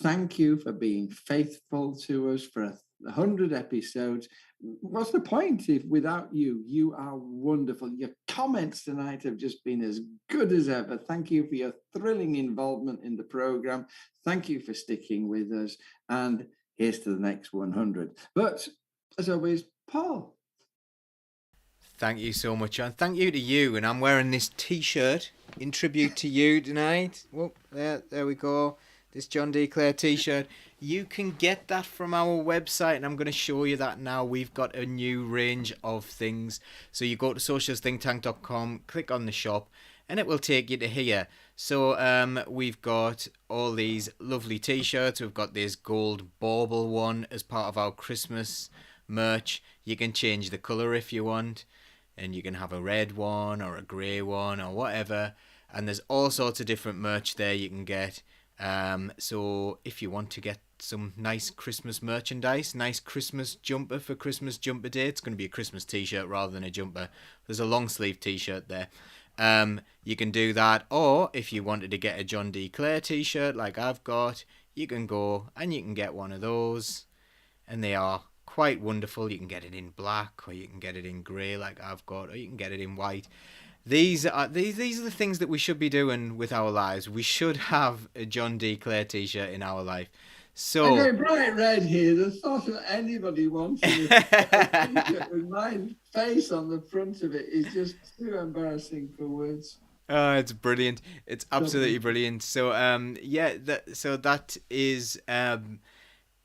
Thank you for being faithful to us for 100 episodes. What's the point if without you? You are wonderful. Your comments tonight have just been as good as ever. Thank you for your thrilling involvement in the program. Thank you for sticking with us. And here's to the next 100. But as always, Paul. Thank you so much, John. Thank you to you. And I'm wearing this T-shirt in tribute to you tonight. Whoop, there we go. This John D. Clare T-shirt. You can get that from our website, and I'm going to show you that now. We've got a new range of things. So you go to socialisthinktank.com, click on the shop, and it will take you to here. So we've got all these lovely T-shirts. We've got this gold bauble one as part of our Christmas merch. You can change the colour if you want, and you can have a red one or a grey one or whatever. And there's all sorts of different merch there you can get. So if you want to get some nice Christmas merchandise, nice Christmas jumper for Christmas jumper day, it's going to be a Christmas T-shirt rather than a jumper. There's a long sleeve T-shirt there. You can do that, or if you wanted to get a John D. Clare T-shirt like I've got, you can go and you can get one of those, and they are quite wonderful. You can get it in black, or you can get it in grey like I've got, or you can get it in white. These are the things that we should be doing with our lives. We should have a John D. Clare T-shirt in our life. So I go bright red here. The thought of anybody wanting a T-shirt with my face on the front of it is just too embarrassing for words. Oh, it's brilliant. It's absolutely brilliant. So that is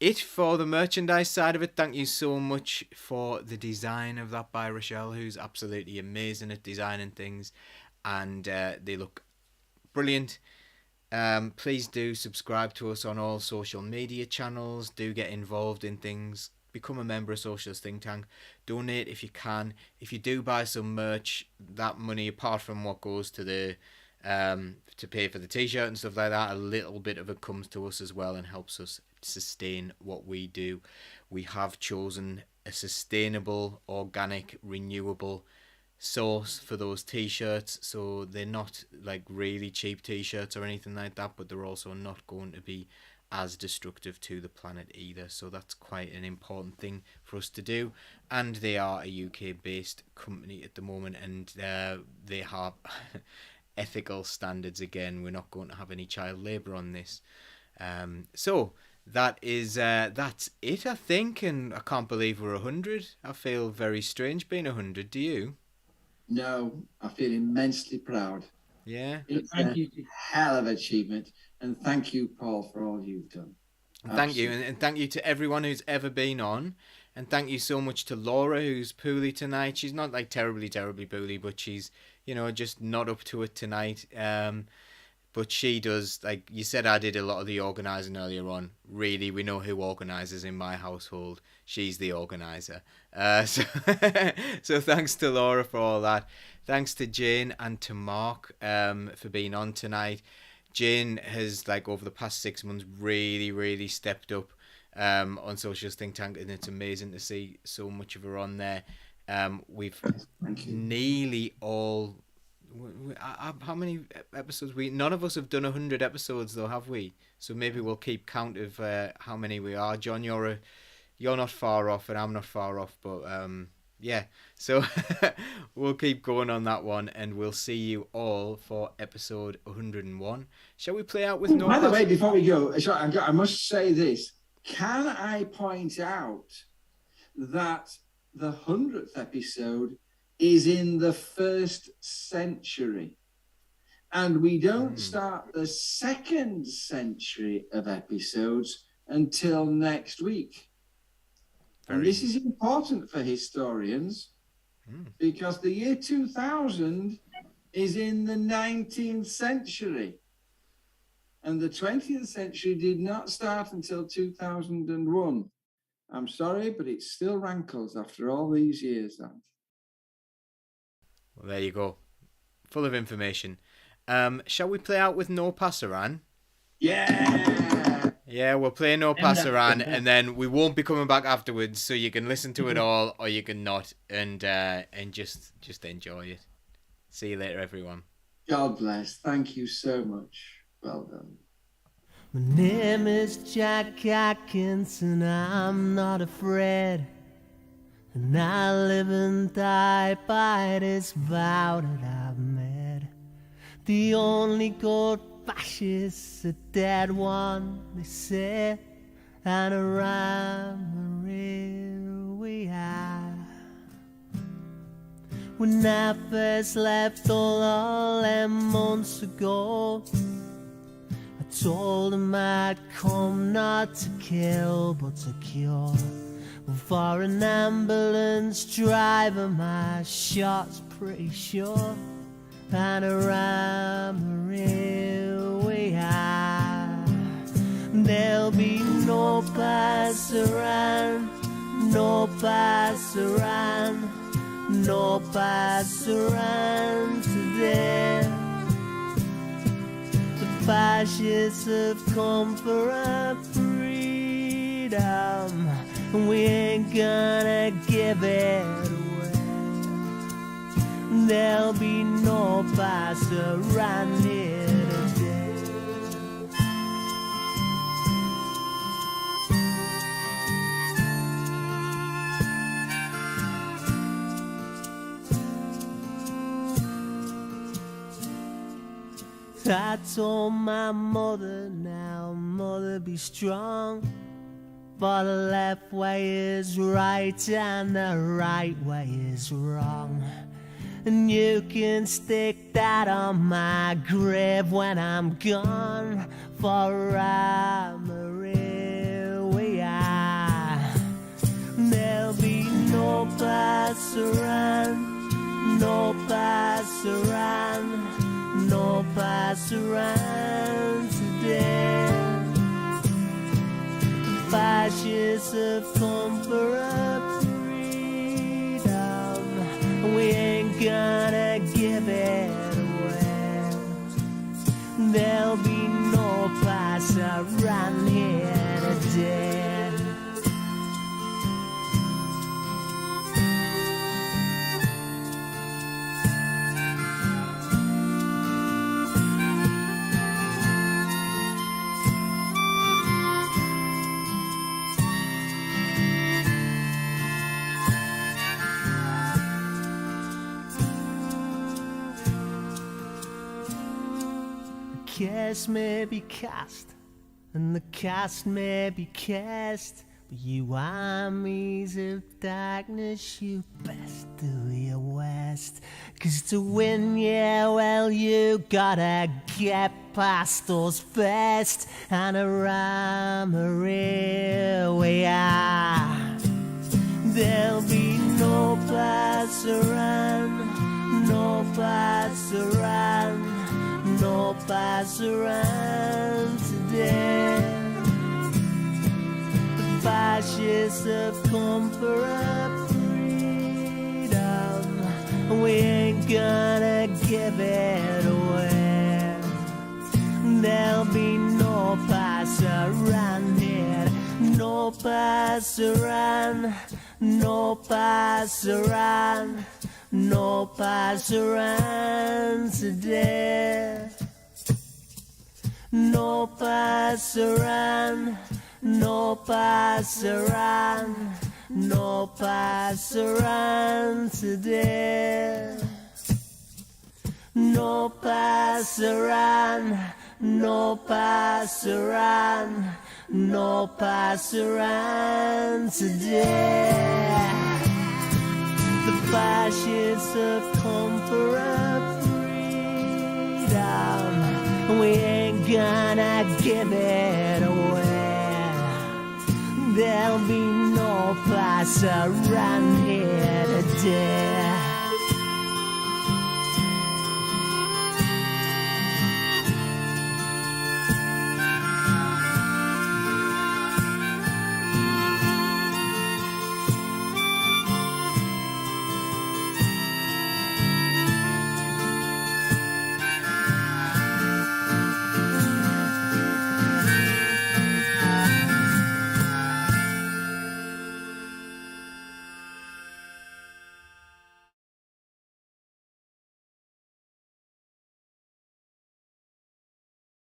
it for the merchandise side of it. Thank you so much for the design of that by Rochelle, who's absolutely amazing at designing things, and they look brilliant. Please do subscribe to us on all social media channels. Do get involved in things. Become a member of Socialist Think Tank. Donate if you can. If you do buy some merch, that money, apart from what goes to the to pay for the T-shirt and stuff like that, a little bit of it comes to us as well and helps us sustain what we do. We have chosen a sustainable, organic, renewable source for those T-shirts, so they're not like really cheap T-shirts or anything like that, but they're also not going to be as destructive to the planet either. So that's quite an important thing for us to do. And they are a UK based company at the moment, and they have ethical standards. Again, we're not going to have any child labour on this. So that's it, I think. And I can't believe we're 100. I feel very strange being 100. Do you? No, I feel immensely proud. Yeah. It's Thank you. a hell of achievement. And thank you, Paul, for all you've done. Thank you, and thank you to everyone who's ever been on, and thank you so much to Laura, who's poorly tonight. She's not like terribly poorly, but she's, you know, just not up to it tonight. But she does, like you said, I did a lot of the organising earlier on. Really, we know who organises in my household. She's the organiser. So thanks to Laura for all that. Thanks to Jane and to Mark for being on tonight. Jane has, like, over the past 6 months, really stepped up on Socialist Think Tank, and it's amazing to see so much of her on there. We've nearly all... How many episodes? None of us have done 100 episodes, though, have we? So maybe we'll keep count of how many we are. John, you're not far off, and I'm not far off, but... yeah, so we'll keep going on that one, and we'll see you all for episode 101. Shall we play out with no... By the way, before we go, I must say this. Can I point out that the 100th episode is in the 1st century? And we don't start the 2nd century of episodes until next week. And this is important for historians because the year 2000 is in the 19th century. And the 20th century did not start until 2001. I'm sorry, but it still rankles after all these years. That. Well, there you go. Full of information. Shall we play out with No Passaran? Yeah! Yeah, we'll play No Passaran, and then we won't be coming back afterwards, so you can listen to it all, or you can not, and just enjoy it. See you later, everyone. God bless. Thank you so much. Well done. My name is Jack Atkinson, I'm not afraid. And I live and die by this vow that I've made. The only good fascist, a dead one, they say, and around here we are. When I first left all them months ago, I told them I'd come not to kill but to cure. Well, for an ambulance driver my shot's pretty sure. Panorama we are. There'll be no passaran, no passaran, no passaran today. The fascists have come for our freedom, and we ain't gonna give it away. There'll be no passaran here today. I told my mother, now mother, be strong, for the left way is right and the right way is wrong. And you can stick that on my grave when I'm gone, for I'm a real we are. There'll be no passaran, no passaran, no passaran today. The fascists have come for our freedom, we ain't gonna give it away. There'll be no passaran here today. Cast may be cast, and the cast may be cast, but you armies of darkness, you best do your worst. best. 'Cause to win, yeah, well, you gotta get past those first and around here we are. There'll be no pass around, no pass around, no pass around today. The fascists have come for our freedom. We ain't gonna give it away. There'll be no pass around here, no pass around, no pass around, no pass around today. No pass around, no pass around, no pass around today. No pass around, no pass around, no pass around today. The fascists have come for our freedom. We ain't gonna give it away. There'll be no pass around here today.